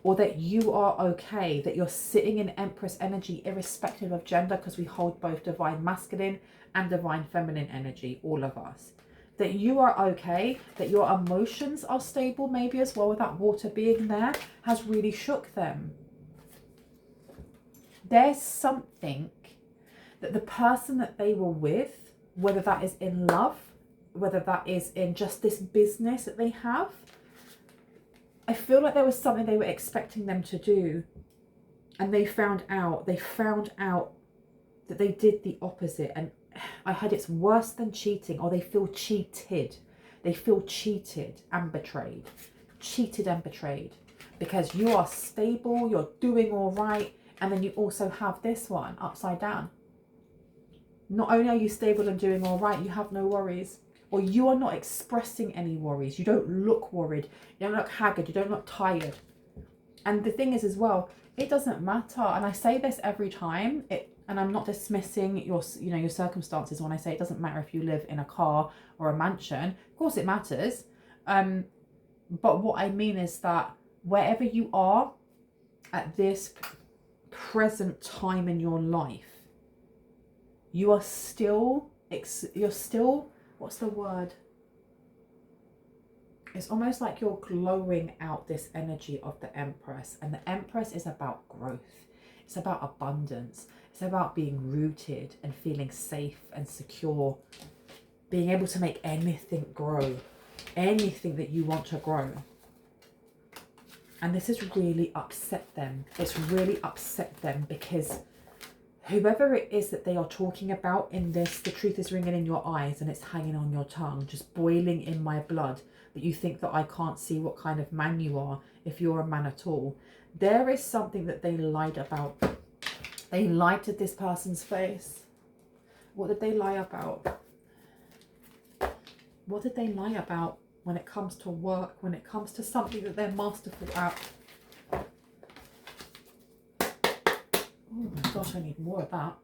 or that you are okay, that you're sitting in Empress energy, irrespective of gender, because we hold both divine masculine and divine feminine energy, all of us. That you are okay, that your emotions are stable maybe as well, with that water being there, has really shook them. There's something that the person that they were with, whether that is in love, whether that is in just this business that they have, I feel like there was something they were expecting them to do, and they found out that they did the opposite. And I heard it's worse than cheating, or they feel cheated. They feel cheated and betrayed. Cheated and betrayed. Because you are stable, you're doing all right, and then you also have this one upside down. Not only are you stable and doing all right, you have no worries. Or you are not expressing any worries. You don't look worried. You don't look haggard. You don't look tired. And the thing is as well, it doesn't matter. And I say this every time. And I'm not dismissing your, you know, your circumstances when I say it doesn't matter if you live in a car or a mansion. Of course it matters. But what I mean is that wherever you are at this present time in your life, you are still, what's the word? It's almost like you're glowing out this energy of the Empress. And the Empress is about growth. It's about abundance. It's about being rooted and feeling safe and secure. Being able to make anything grow. Anything that you want to grow. And this has really upset them. It's really upset them because whoever it is that they are talking about in this, the truth is ringing in your eyes and it's hanging on your tongue, just boiling in my blood, that you think that I can't see what kind of man you are, if you're a man at all. There is something that they lied about. They lied to this person's face. What did they lie about? What did they lie about when it comes to work, when it comes to something that they're masterful at? Oh my gosh, I need more of that.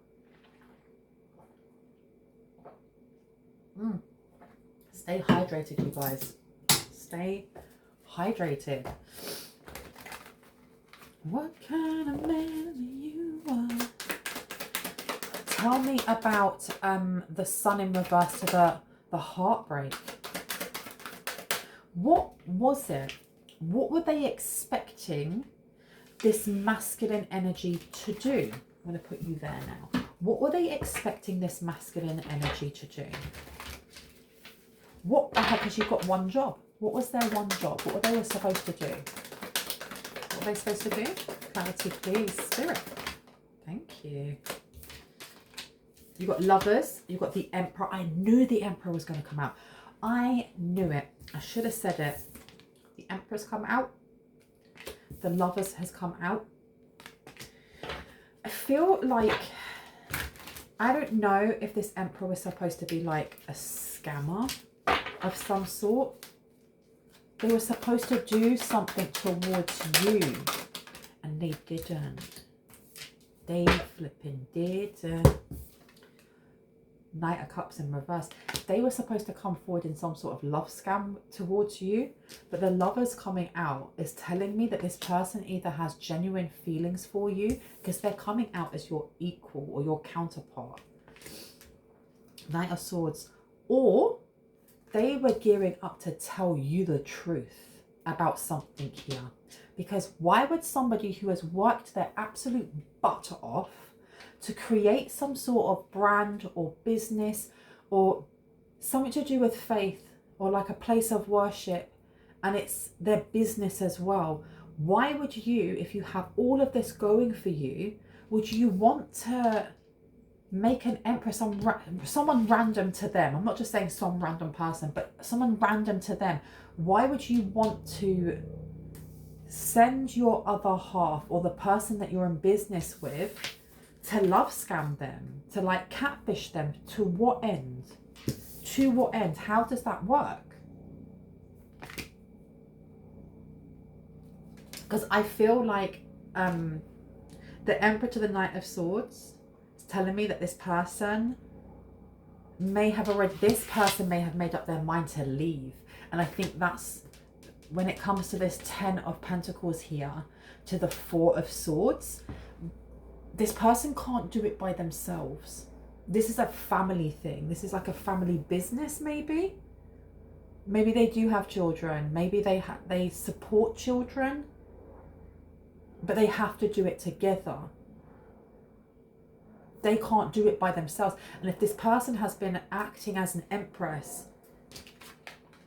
Stay hydrated, you guys. Stay hydrated. What kind of man you are? Tell me about the sun in reverse to the heartbreak. What was it? What were they expecting this masculine energy to do? I'm going to put you there now. What were they expecting this masculine energy to do? What the heck, because you've got one job. What was their one job? What were they supposed to do? What were they supposed to do? Clarity, please, Spirit. Thank you. You've got Lovers. You've got the Emperor. I knew the Emperor was going to come out. I knew it. I should have said it. The Emperor's come out. The Lovers has come out. I feel like, I don't know if this Emperor was supposed to be like a scammer of some sort. They were supposed to do something towards you and they didn't. They flipping didn't. Knight of Cups in reverse. They were supposed to come forward in some sort of love scam towards you, but the Lovers coming out is telling me that this person either has genuine feelings for you, because they're coming out as your equal or your counterpart. Knight of Swords. Or they were gearing up to tell you the truth about something here. Because why would somebody who has worked their absolute butt off to create some sort of brand or business or something to do with faith or like a place of worship, and it's their business as well, why would you, if you have all of this going for you, would you want to make an Empress someone random to them? I'm not just saying some random person, but someone random to them. Why would you want to send your other half or the person that you're in business with to love scam them, to like catfish them? To what end? To what end? How does that work? Because I feel like the Emperor to the Knight of Swords is telling me that this person may have made up their mind to leave. And I think that's when it comes to this 10 of Pentacles here to the 4 of Swords. This person can't do it by themselves. This is a family thing. This is like a family business, maybe. Maybe they do have children. Maybe they support children. But they have to do it together. They can't do it by themselves. And if this person has been acting as an Empress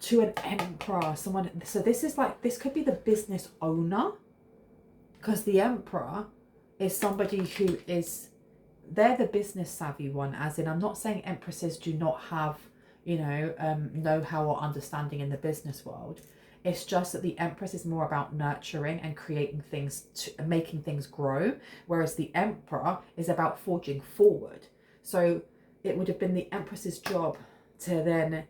to an Emperor, someone, so this is like, this could be the business owner, because the Emperor is somebody who is, they're the business savvy one, as in, I'm not saying Empresses do not have, you know-how or understanding in the business world. It's just that the Empress is more about nurturing and creating things, making things grow, whereas the Emperor is about forging forward. So it would have been the Empress's job to then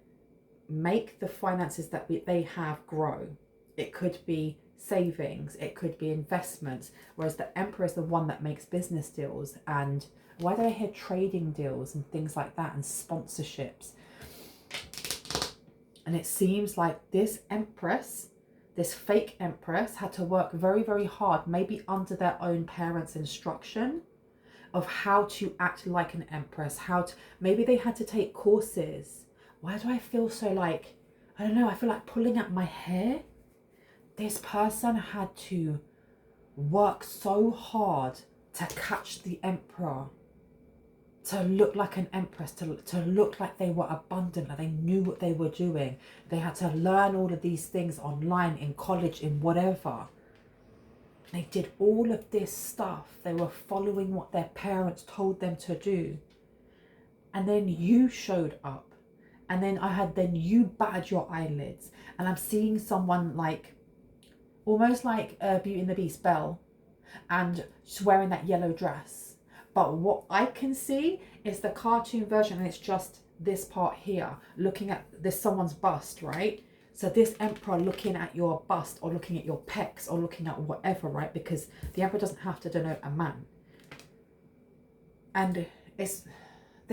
make the finances that they have grow. It could be savings, it could be investments, whereas the Emperor is the one that makes business deals. And why do I hear trading deals and things like that, and sponsorships? And it seems like this Empress, this fake Empress, had to work very, very hard, maybe under their own parents' instruction, of how to act like an Empress, maybe they had to take courses. Why do I feel so like, I don't know, I feel like pulling at my hair. This person had to work so hard to catch the Emperor, to look like an Empress, to look like they were abundant, like they knew what they were doing. They had to learn all of these things online, in college, in whatever. They did all of this stuff. They were following what their parents told them to do. And then you showed up. And then you battered your eyelids. And I'm seeing someone like, almost like Beauty and the Beast Belle, and she's wearing that yellow dress. But what I can see is the cartoon version, and it's just this part here, looking at this someone's bust, right? So this Emperor looking at your bust, or looking at your pecs, or looking at whatever, right? Because the Emperor doesn't have to denote a man. And there's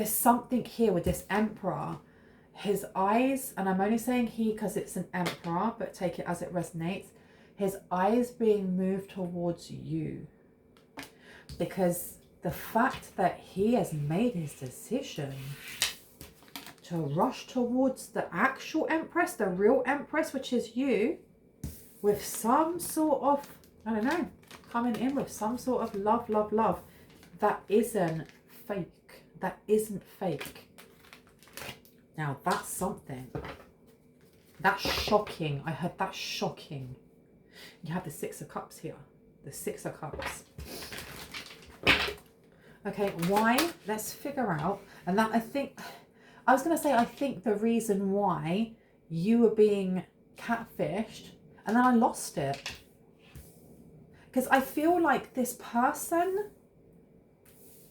something here with this Emperor. His eyes, and I'm only saying he because it's an Emperor, but take it as it resonates. His eyes being moved towards you. Because the fact that he has made his decision to rush towards the actual Empress, the real Empress, which is you, with some sort of, I don't know, coming in with some sort of love, love, love, that isn't fake. That isn't fake. Now, that's something. That's shocking. I heard that's shocking. You have the Six of Cups here. The Six of Cups. Okay, why? Let's figure out. And that, I think the reason why you were being catfished, and then I lost it. Because I feel like this person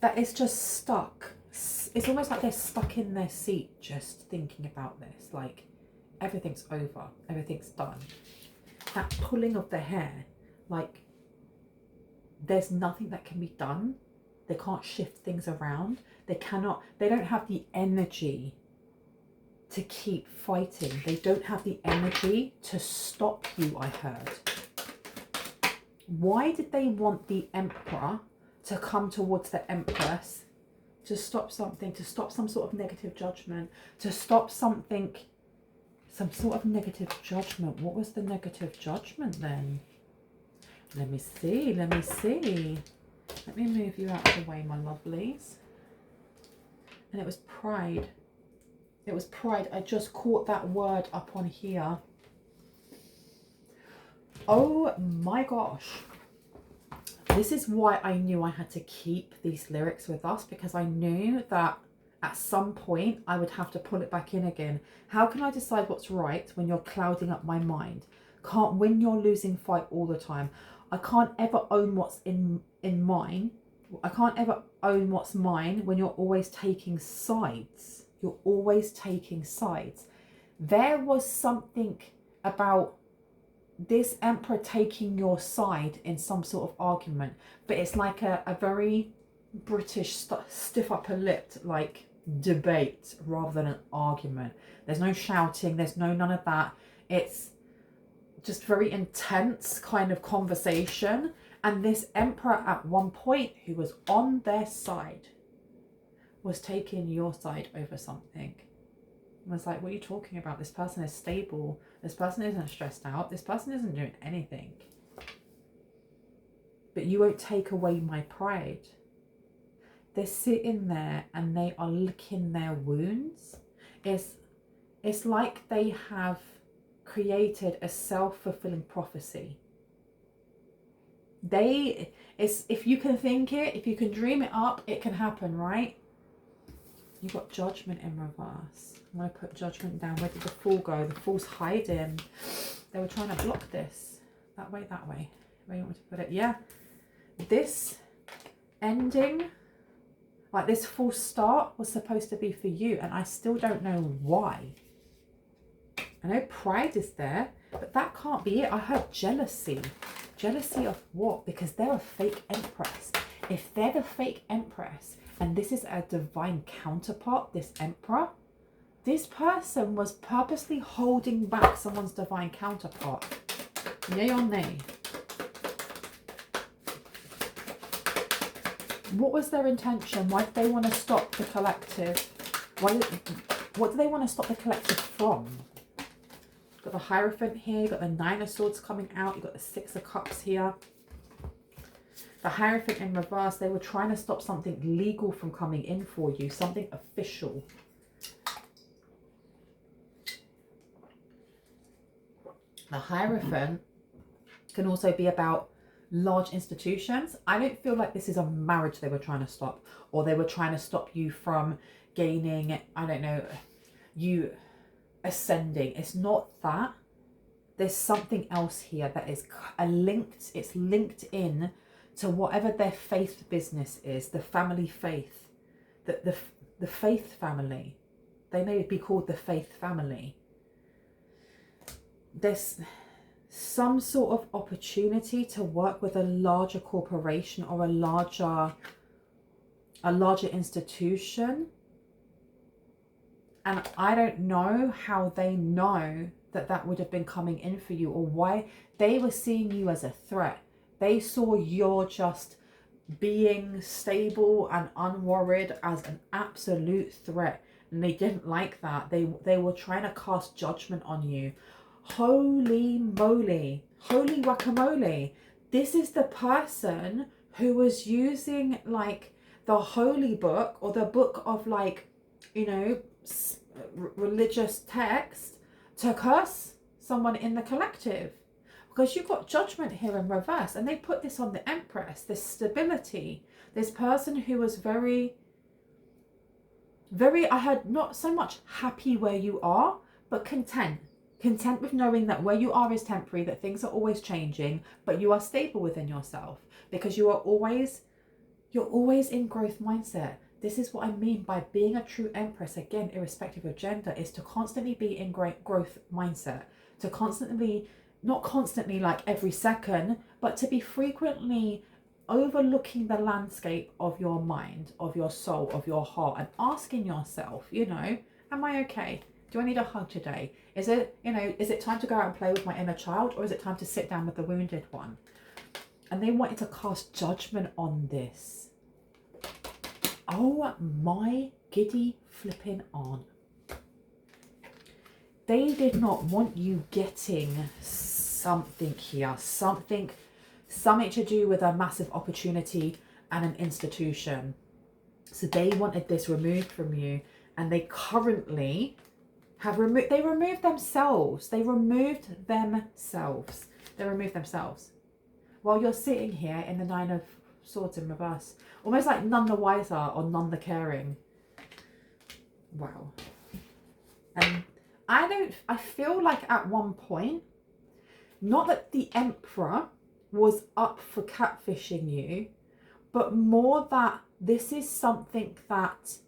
that is just stuck, it's almost like they're stuck in their seat just thinking about this. Like, everything's over, everything's done. That pulling of the hair, like, there's nothing that can be done. They can't shift things around. They don't have the energy to keep fighting. They don't have the energy to stop you, I heard. Why did they want the Emperor to come towards the Empress, to stop something, to stop some sort of negative judgment, to stop something, some sort of negative judgment? What was the negative judgment then? Let me see, let me see. Let me move you out of the way, my lovelies. And it was pride. It was pride. I just caught that word up on here. Oh my gosh. This is why I knew I had to keep these lyrics with us, because I knew that at some point I would have to pull it back in again. How can I decide what's right when you're clouding up my mind? Can't win your losing fight all the time. I can't ever own what's in mine. I can't ever own what's mine when you're always taking sides. You're always taking sides. There was something about this Emperor taking your side in some sort of argument, but it's like a very British stiff upper lipped like debate rather than an argument. There's no shouting, there's none of that. It's just very intense kind of conversation. And this Emperor at one point, who was on their side, was taking your side over something. I was like, what are you talking about? This person is stable. This person isn't stressed out. This person isn't doing anything. But you won't take away my pride. They're sitting there and they are licking their wounds. It's like they have created a self-fulfilling prophecy. If you can think it, if you can dream it up, it can happen, right? You got judgment in reverse. I'm going to put judgment down. Where did the Fool go? The Fool's hiding. They were trying to block this. That way, that way. Where you want me to put it? Yeah. This ending, like this false start, was supposed to be for you. And I still don't know why. I know pride is there. But that can't be it. I heard jealousy. Jealousy of what? Because they're a fake empress. If they're the fake empress and this is a divine counterpart, this emperor, this person was purposely holding back someone's divine counterpart. Yay or nay? What was their intention? Why did they want to stop the collective? What do they want to stop the collective from? Got the Hierophant here, you've got the Nine of Swords coming out, you've got the Six of Cups here. The Hierophant in reverse, they were trying to stop something legal from coming in for you, something official. The Hierophant can also be about large institutions. I don't feel like this is a marriage they were trying to stop, or they were trying to stop you from gaining, I don't know, you ascending. It's not that. There's something else here that is it's linked in to whatever their faith business is, the family faith, the faith family. They may be called the faith family. There's some sort of opportunity to work with a larger corporation or a larger institution. And I don't know how they know that that would have been coming in for you, or why they were seeing you as a threat. They saw you're just being stable and unworried as an absolute threat. And they didn't like that. They were trying to cast judgment on you. Holy moly. Holy guacamole. This is the person who was using like the holy book, or the book of like, you know, religious text to curse someone in the collective, because you've got judgment here in reverse, and they put this on the Empress, this stability, this person who was very, I heard not so much happy where you are, but content with knowing that where you are is temporary, that things are always changing, but you are stable within yourself, because you're always in growth mindset. This is what I mean by being a true Empress, again, irrespective of gender, is to constantly be in growth mindset, to constantly, not constantly like every second, but to be frequently overlooking the landscape of your mind, of your soul, of your heart, and asking yourself, you know, am I okay? Do I need a hug today? Is it time to go out and play with my inner child, or is it time to sit down with the wounded one? And they wanted to cast judgment on this. Oh my giddy flipping on. They did not want you getting something here, something to do with a massive opportunity and an institution. So they wanted this removed from you, and they currently have removed themselves. They removed themselves. While you're sitting here in the Nine of Swords in reverse, almost like none the wiser or none the caring. Wow. And I feel like at one point, not that the Emperor was up for catfishing you, but more that this is something that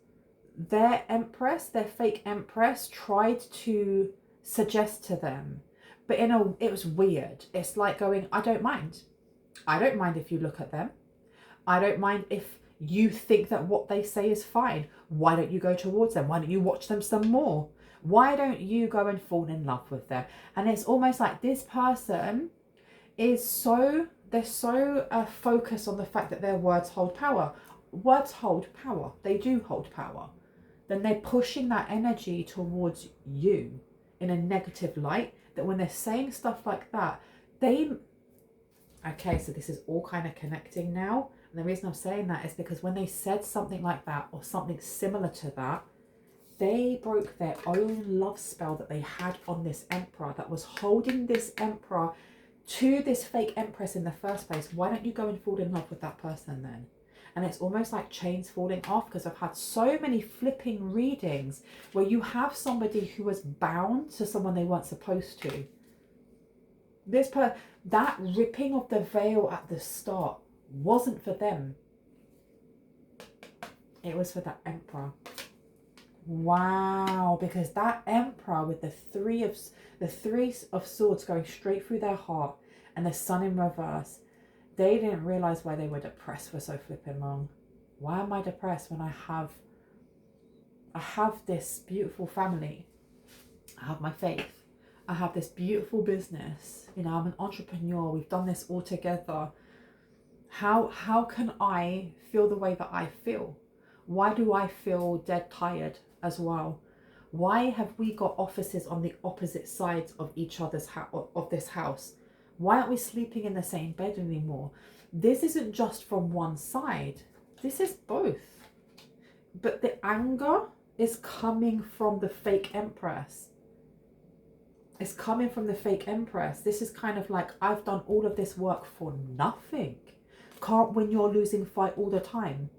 their Empress, their fake Empress, tried to suggest to them. But it was weird. It's like going, I don't mind. I don't mind if you look at them. I don't mind if you think that what they say is fine. Why don't you go towards them? Why don't you watch them some more? Why don't you go and fall in love with them? And it's almost like this person is they're so focused on the fact that their words hold power. Words hold power. They do hold power. Then they're pushing that energy towards you in a negative light, that when they're saying stuff like that, okay, so this is all kind of connecting now. And the reason I'm saying that is because when they said something like that, or something similar to that, they broke their own love spell that they had on this Emperor, that was holding this Emperor to this fake Empress in the first place. Why don't you go and fall in love with that person then? And it's almost like chains falling off, because I've had so many flipping readings where you have somebody who was bound to someone they weren't supposed to. That ripping of the veil at the start wasn't for them. It was for that Emperor. Wow, because that Emperor with the three of swords going straight through their heart and the Sun in reverse, they didn't realize why they were depressed for so flipping long. Why am I depressed when I have this beautiful family? I have my faith. I have this beautiful business. You know, I'm an entrepreneur. We've done this all together. How can I feel the way that I feel? Why do I feel dead tired as well? Why have we got offices on the opposite sides of each other's of this house? Why aren't we sleeping in the same bed anymore? This isn't just from one side. This is both. But the anger is coming from the fake Empress. It's coming from the fake Empress. This is kind of like, I've done all of this work for nothing. Can't win your losing fight all the time.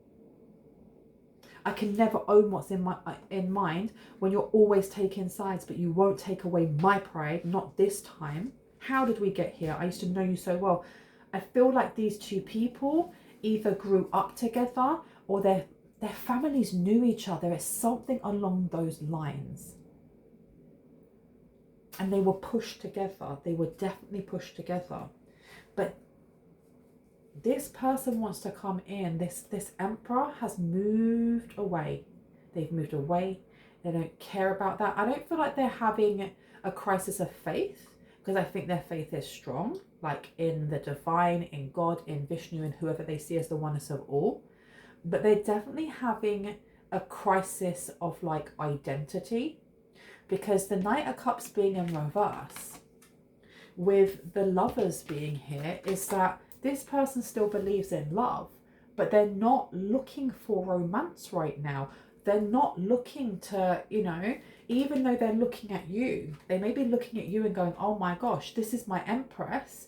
I can never own what's in mind when you're always taking sides, but you won't take away my pride, not this time. How did we get here? I used to know you so well. I feel like these two people either grew up together or their families knew each other. It's something along those lines. And they were pushed together. They were definitely pushed together. But this person wants to come in. This Emperor has moved away. They've moved away. They don't care about that. I don't feel like they're having a crisis of faith, because I think their faith is strong, like in the divine, in God, in Vishnu, and whoever they see as the oneness of all. But they're definitely having a crisis of like identity, because the Knight of Cups being in reverse with the Lovers being here is that this person still believes in love, but they're not looking for romance right now. They're not looking to, you know, even though they're looking at you, they may be looking at you and going, oh my gosh, this is my Empress.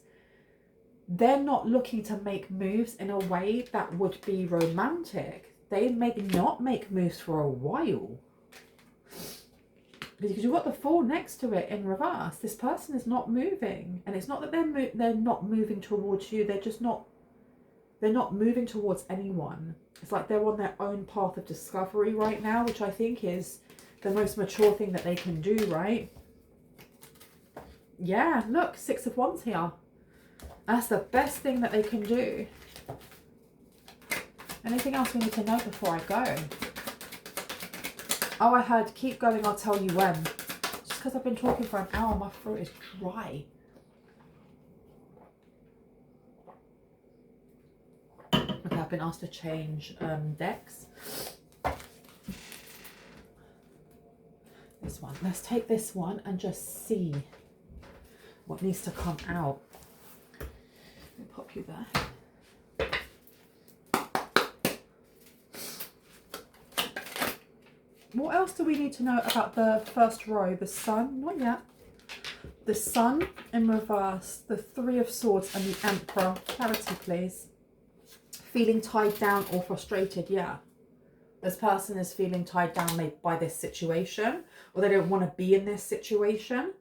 They're not looking to make moves in a way that would be romantic. They may not make moves for a while. Because you've got the Fool next to it in reverse. This person is not moving. And it's not that they're not moving towards you. They're just not, they're not moving towards anyone. It's like they're on their own path of discovery right now, which I think is the most mature thing that they can do, right? Yeah, look, 6 of Wands here. That's the best thing that they can do. Anything else we need to know before I go? Oh, I heard, keep going, I'll tell you when. Just because I've been talking for an hour, my throat is dry. Okay, I've been asked to change decks. This one. Let's take this one and just see what needs to come out. Let me pop you there. What else do we need to know about the first row? The Sun, not yet. The Sun in reverse, the 3 of Swords and the Emperor. Clarity, please. Feeling tied down or frustrated, yeah. This person is feeling tied down maybe by this situation, or they don't want to be in this situation.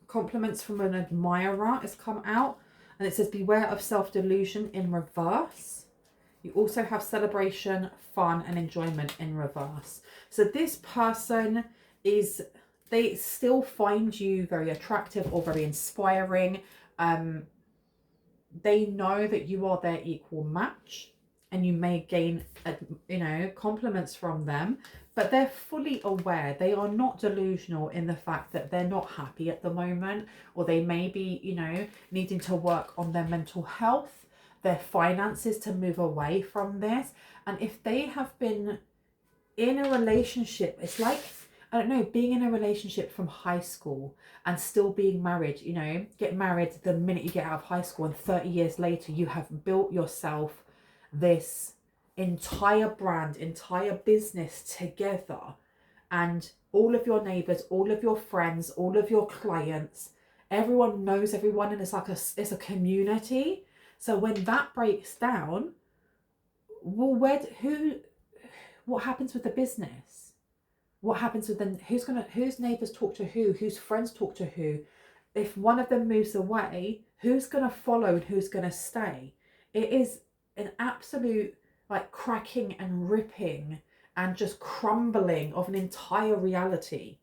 Compliments from an admirer has come out, and it says beware of self-delusion in reverse. You also have celebration, fun, and enjoyment in reverse. So this person is, they still find you very attractive or very inspiring. They know that you are their equal match, and you may gain, you know, compliments from them, but they're fully aware. They are not delusional in the fact that they're not happy at the moment, or they may be, you know, needing to work on their mental health, their finances, to move away from this. And if they have been in a relationship, it's like, I don't know, being in a relationship from high school and still being married, you know, get married the minute you get out of high school, and 30 years later you have built yourself this entire brand, entire business together, and all of your neighbors, all of your friends, all of your clients, everyone knows everyone, and it's like it's a community. So when that breaks down, well, what happens with the business? What happens with whose neighbors talk to who, whose friends talk to who? If one of them moves away, who's gonna follow and who's gonna stay? It is an absolute like cracking and ripping and just crumbling of an entire reality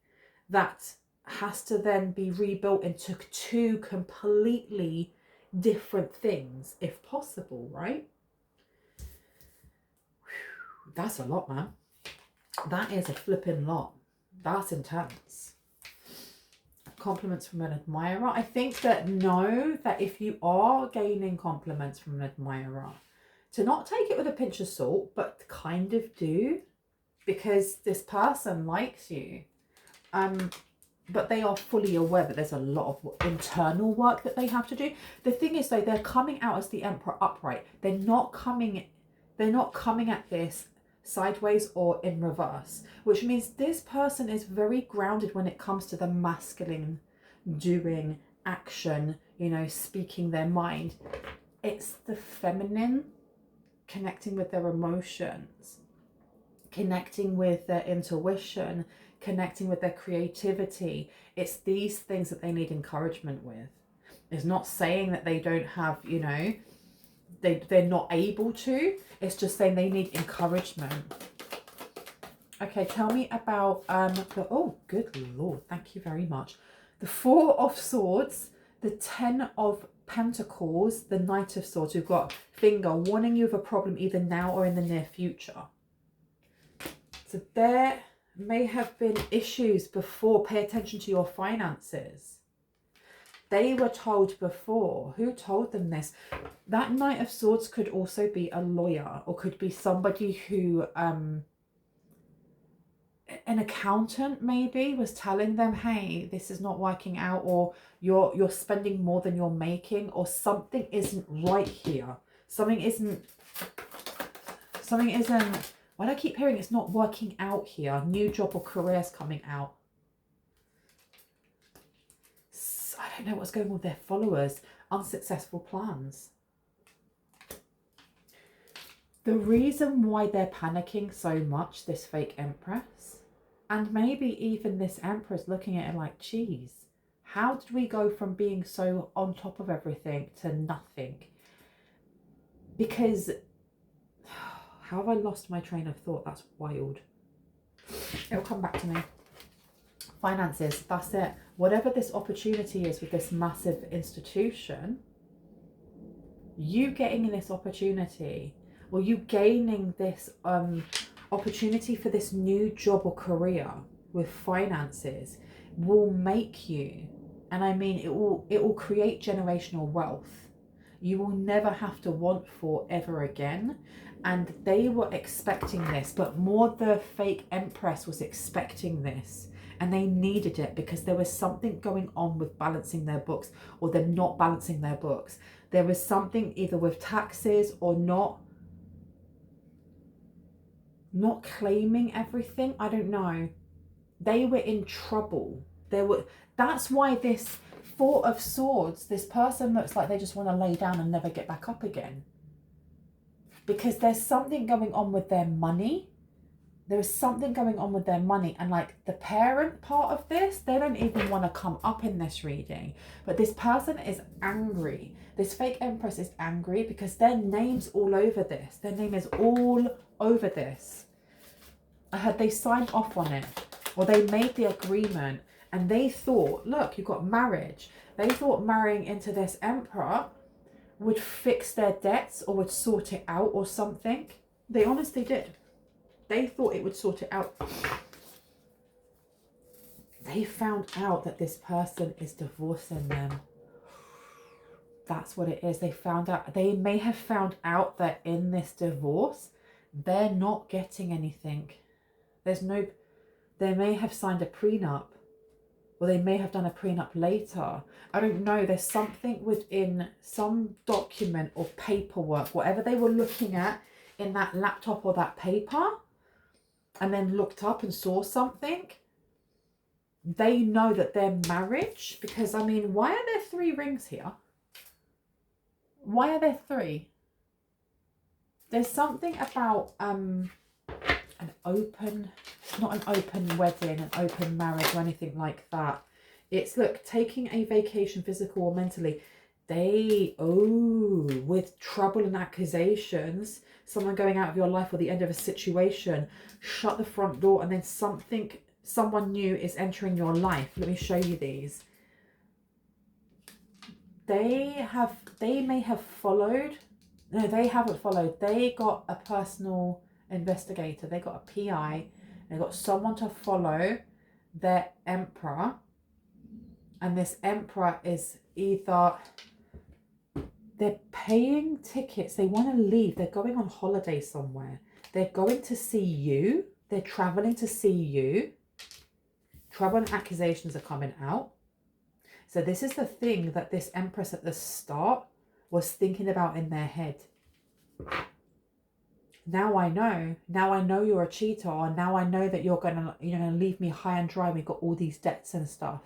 that has to then be rebuilt into two completely different things, if possible, right? Whew, that's a lot, man. That is a flipping lot. That's intense. Compliments from an admirer. I think that know that if you are gaining compliments from an admirer, to not take it with a pinch of salt, but kind of do, because this person likes you. But they are fully aware that there's a lot of internal work that they have to do. The thing is, though, they're coming out as the Emperor upright. They're not coming at this sideways or in reverse, which means this person is very grounded when it comes to the masculine doing, action, you know, speaking their mind. It's the feminine connecting with their emotions, connecting with their intuition, connecting with their creativity. It's these things that they need encouragement with. It's not saying that they don't have, you know, they're not able to. It's just saying they need encouragement. Okay, tell me about oh, good Lord, thank you very much. The Four of Swords, the Ten of Pentacles, the Knight of Swords. We've got finger warning you of a problem either now or in the near future. So there may have been issues before. Pay attention to your finances. They were told before. Who told them this? That Knight of Swords could also be a lawyer, or could be somebody who, an accountant maybe, was telling them, hey, this is not working out, or you're spending more than you're making, or something isn't right here. Something isn't, why do I keep hearing it's not working out here? New job or careers coming out. I don't know what's going on with their followers. Unsuccessful plans. The reason why they're panicking so much, this fake Empress, and maybe even this Empress looking at it like, geez, how did we go from being so on top of everything to nothing? Because, how have I lost my train of thought? That's wild. It'll come back to me. Finances, that's it. Whatever this opportunity is with this massive institution, you getting in this opportunity, or you gaining this opportunity for this new job or career with finances, will make you, and I mean it will create generational wealth. You will never have to want for ever again. And they were expecting this, but more the fake Empress was expecting this. And they needed it because there was something going on with balancing their books, or them not balancing their books. There was something either with taxes or not claiming everything. I don't know. They were in trouble. That's why this Four of Swords, this person looks like they just want to lay down and never get back up again. Because there's something going on with their money. There is something going on with their money, and like the parent part of this, they don't even want to come up in this reading. But this person is angry. This fake Empress is angry because their name's all over this. Their name is all over this. I heard they signed off on it, or they made the agreement, and they thought, look, you've got marriage. They thought marrying into this Emperor would fix their debts or would sort it out or something. They honestly did. They thought it would sort it out. They found out that this person is divorcing them. That's what it is. They found out. They may have found out that in this divorce, they're not getting anything. They may have signed a prenup, or they may have done a prenup later. I don't know. There's something within some document or paperwork, whatever they were looking at in that laptop or that paper, and then looked up and saw something. They know that their marriage, because I mean, why are there 3 rings here? Why are there 3? There's something about an open, not an open wedding, an open marriage or anything like that. It's, look, taking a vacation, physical or mentally. with trouble and accusations, someone going out of your life or the end of a situation, shut the front door, and then someone new is entering your life. Let me show you these. They may have followed. No, they haven't followed. They got a personal investigator. They got a PI. They got someone to follow their emperor. And this emperor is either they're paying tickets. They want to leave. They're going on holiday somewhere. They're going to see you. They're traveling to see you. Trouble and accusations are coming out. So this is the thing that this empress at the start was thinking about in their head. Now I know. Now I know you're a cheater. Or now I know that you're gonna leave me high and dry. We've got all these debts and stuff.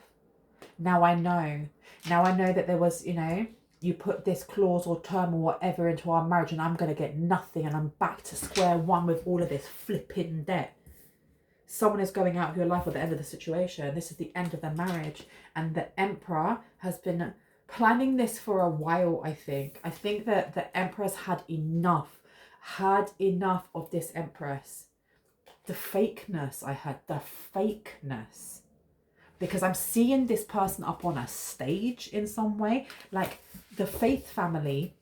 Now I know. Now I know that there was, you put this clause or term or whatever into our marriage, and I'm gonna get nothing, and I'm back to square one with all of this flipping debt. Someone is going out of your life at the end of the situation. This is the end of the marriage. And the emperor has been planning this for a while, I think. I think that the empress had enough of this empress. The fakeness I had, the fakeness. Because I'm seeing this person up on a stage in some way. Like the faith family,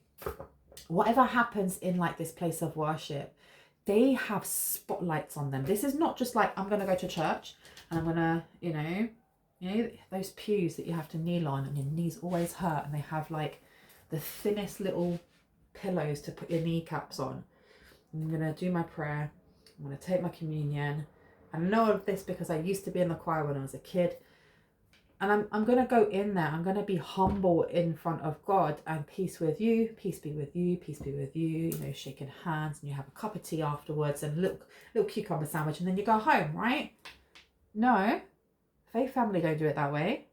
whatever happens in like this place of worship, they have spotlights on them. This is not just like, I'm going to go to church and I'm going to, you know, those pews that you have to kneel on and your knees always hurt, and they have like the thinnest little pillows to put your kneecaps on. I'm going to do my prayer. I'm going to take my communion. I know of this because I used to be in the choir when I was a kid. And I'm going to go in there. I'm going to be humble in front of God, and peace with you, peace be with you, peace be with you, shaking hands, and you have a cup of tea afterwards and a little cucumber sandwich, and then you go home, right? No, faith family don't do it that way.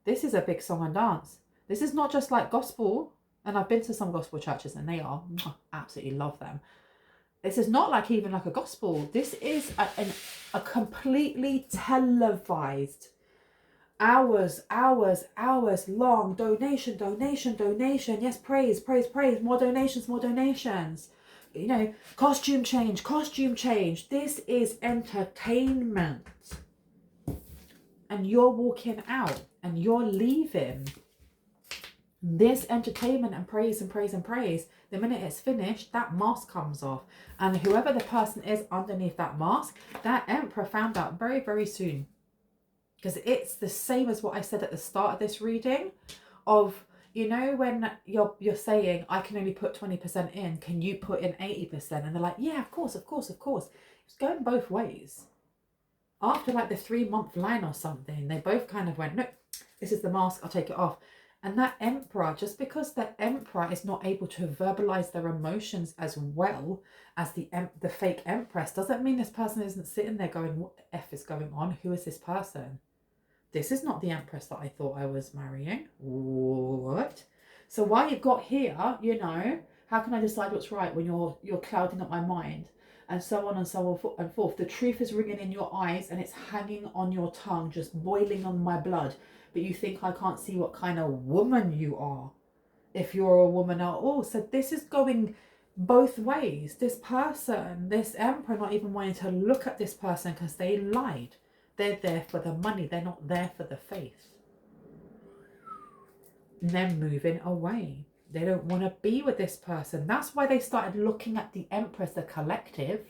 This is a big song and dance. This is not just like gospel, and I've been to some gospel churches and they are, absolutely love them. This is not like even like a gospel. This is a completely televised, hours long donation. Yes, praise, more donations. Costume change. This is entertainment. And you're walking out and you're leaving this entertainment and praise. The minute it's finished, that mask comes off. And whoever the person is underneath that mask, that emperor found out very, very soon. Because it's the same as what I said at the start of this reading of, when you're saying, I can only put 20% in, can you put in 80%? And they're like, yeah, of course. It's going both ways. After like the 3-month line or something, they both kind of went, no, this is the mask, I'll take it off. And that emperor, just because the emperor is not able to verbalize their emotions as well as the fake empress, doesn't mean this person isn't sitting there going, what the F is going on? Who is this person? This is not the empress that I thought I was marrying. What? So while you've got here, how can I decide what's right when you're clouding up my mind? And so on and so on and forth. The truth is ringing in your eyes and it's hanging on your tongue, just boiling on my blood. But you think I can't see what kind of woman you are if you're a woman at all. So this is going both ways. This person, this emperor, not even wanting to look at this person because they lied. They're there for the money. They're not there for the faith. And they're moving away. They don't want to be with this person. That's why they started looking at the empress, the collective,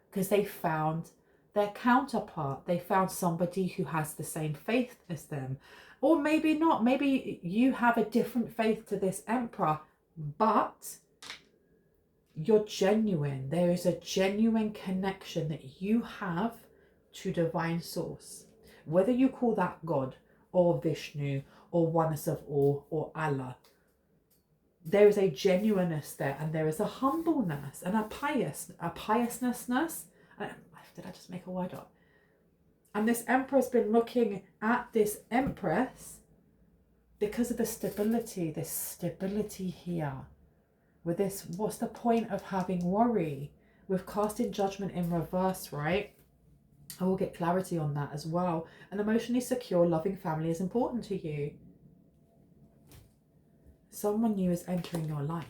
because they found their counterpart. They found somebody who has the same faith as them. Or maybe not. Maybe you have a different faith to this emperor, but you're genuine. There is a genuine connection that you have to divine source. Whether you call that God or Vishnu or oneness of all or Allah, there is a genuineness there, and there is a humbleness and a piousness. Did I just make a word up? And this emperor's been looking at this empress because of the stability, this stability here. With this, what's the point of having worry? With casting judgment in reverse, right? I will get clarity on that as well. An emotionally secure, loving family is important to you. Someone new is entering your life.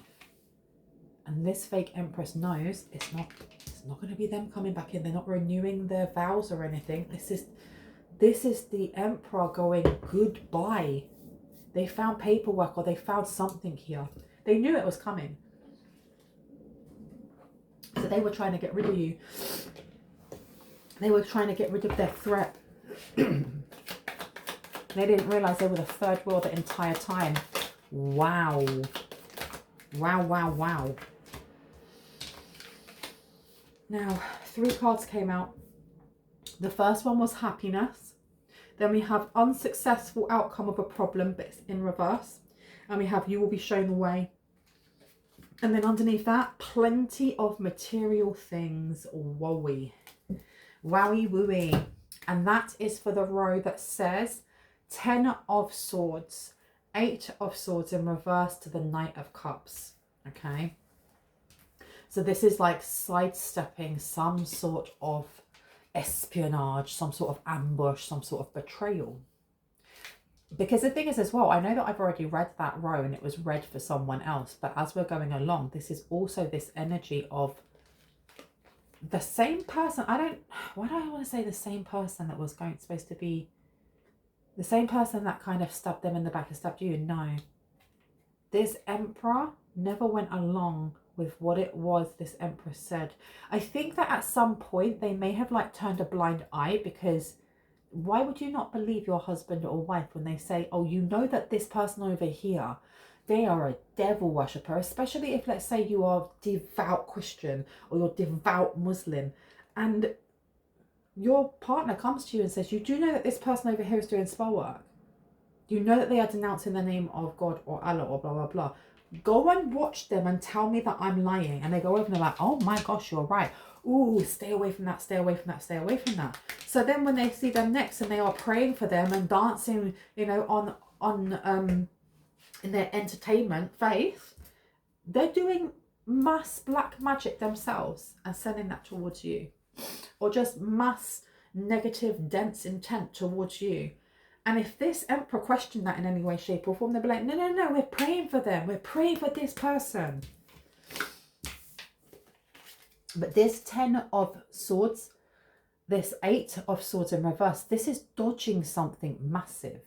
And this fake Empress knows it's not going to be them coming back in. They're not renewing their vows or anything. This is the Emperor going goodbye. They found paperwork or they found something here. They knew it was coming. So they were trying to get rid of you. They were trying to get rid of their threat. They didn't realize they were the third wheel the entire time. Wow. Wow, wow, wow. Now, 3 cards came out. The first one was happiness. Then we have unsuccessful outcome of a problem, but it's in reverse. And we have you will be shown the way. And then underneath that, plenty of material things. Wowie. Wowie wooey. And that is for the row that says 10 of Swords. 8 of Swords in reverse to the Knight of Cups. Okay. So this is like sidestepping some sort of espionage, some sort of ambush, some sort of betrayal. Because the thing is as well, I know that I've already read that row and it was read for someone else. But as we're going along, this is also this energy of the same person. Why do I want to say the same person that was supposed to be the same person that kind of stabbed them in the back and stabbed you? No. This Emperor never went along with what it was this Empress said. I think that at some point they may have like turned a blind eye, because why would you not believe your husband or wife when they say, oh, you know that this person over here, they are a devil worshipper, especially if, let's say, you are devout Christian or you're devout Muslim, and your partner comes to you and says, you do know that this person over here is doing spell work. You know that they are denouncing the name of God or Allah or blah, blah, blah. Go and watch them and tell me that I'm lying. And they go over and they're like, oh my gosh, you're right. Ooh, stay away from that, stay away from that, stay away from that. So then when they see them next and they are praying for them and dancing, you know, on in their entertainment faith, they're doing mass black magic themselves and sending that towards you. Or just mass negative, dense intent towards you. And if this Emperor questioned that in any way, shape or form, they'll be like, no, no, no, we're praying for them. We're praying for this person. But this 10 of Swords, this 8 of Swords in reverse, this is dodging something massive.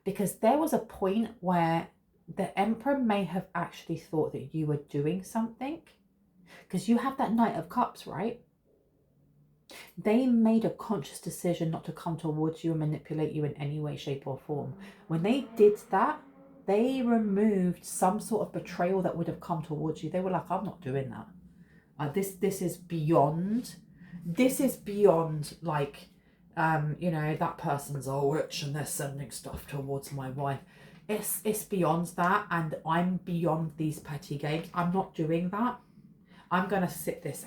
Because there was a point where the Emperor may have actually thought that you were doing something. Because you have that Knight of Cups, right? They made a conscious decision not to come towards you and manipulate you in any way, shape or form. When they did that, they removed some sort of betrayal that would have come towards you. They were like, I'm not doing that. This is beyond. This is beyond like, you know, that person's a witch and they're sending stuff towards my wife. It's beyond that, and I'm beyond these petty games. I'm not doing that. I'm going to sit this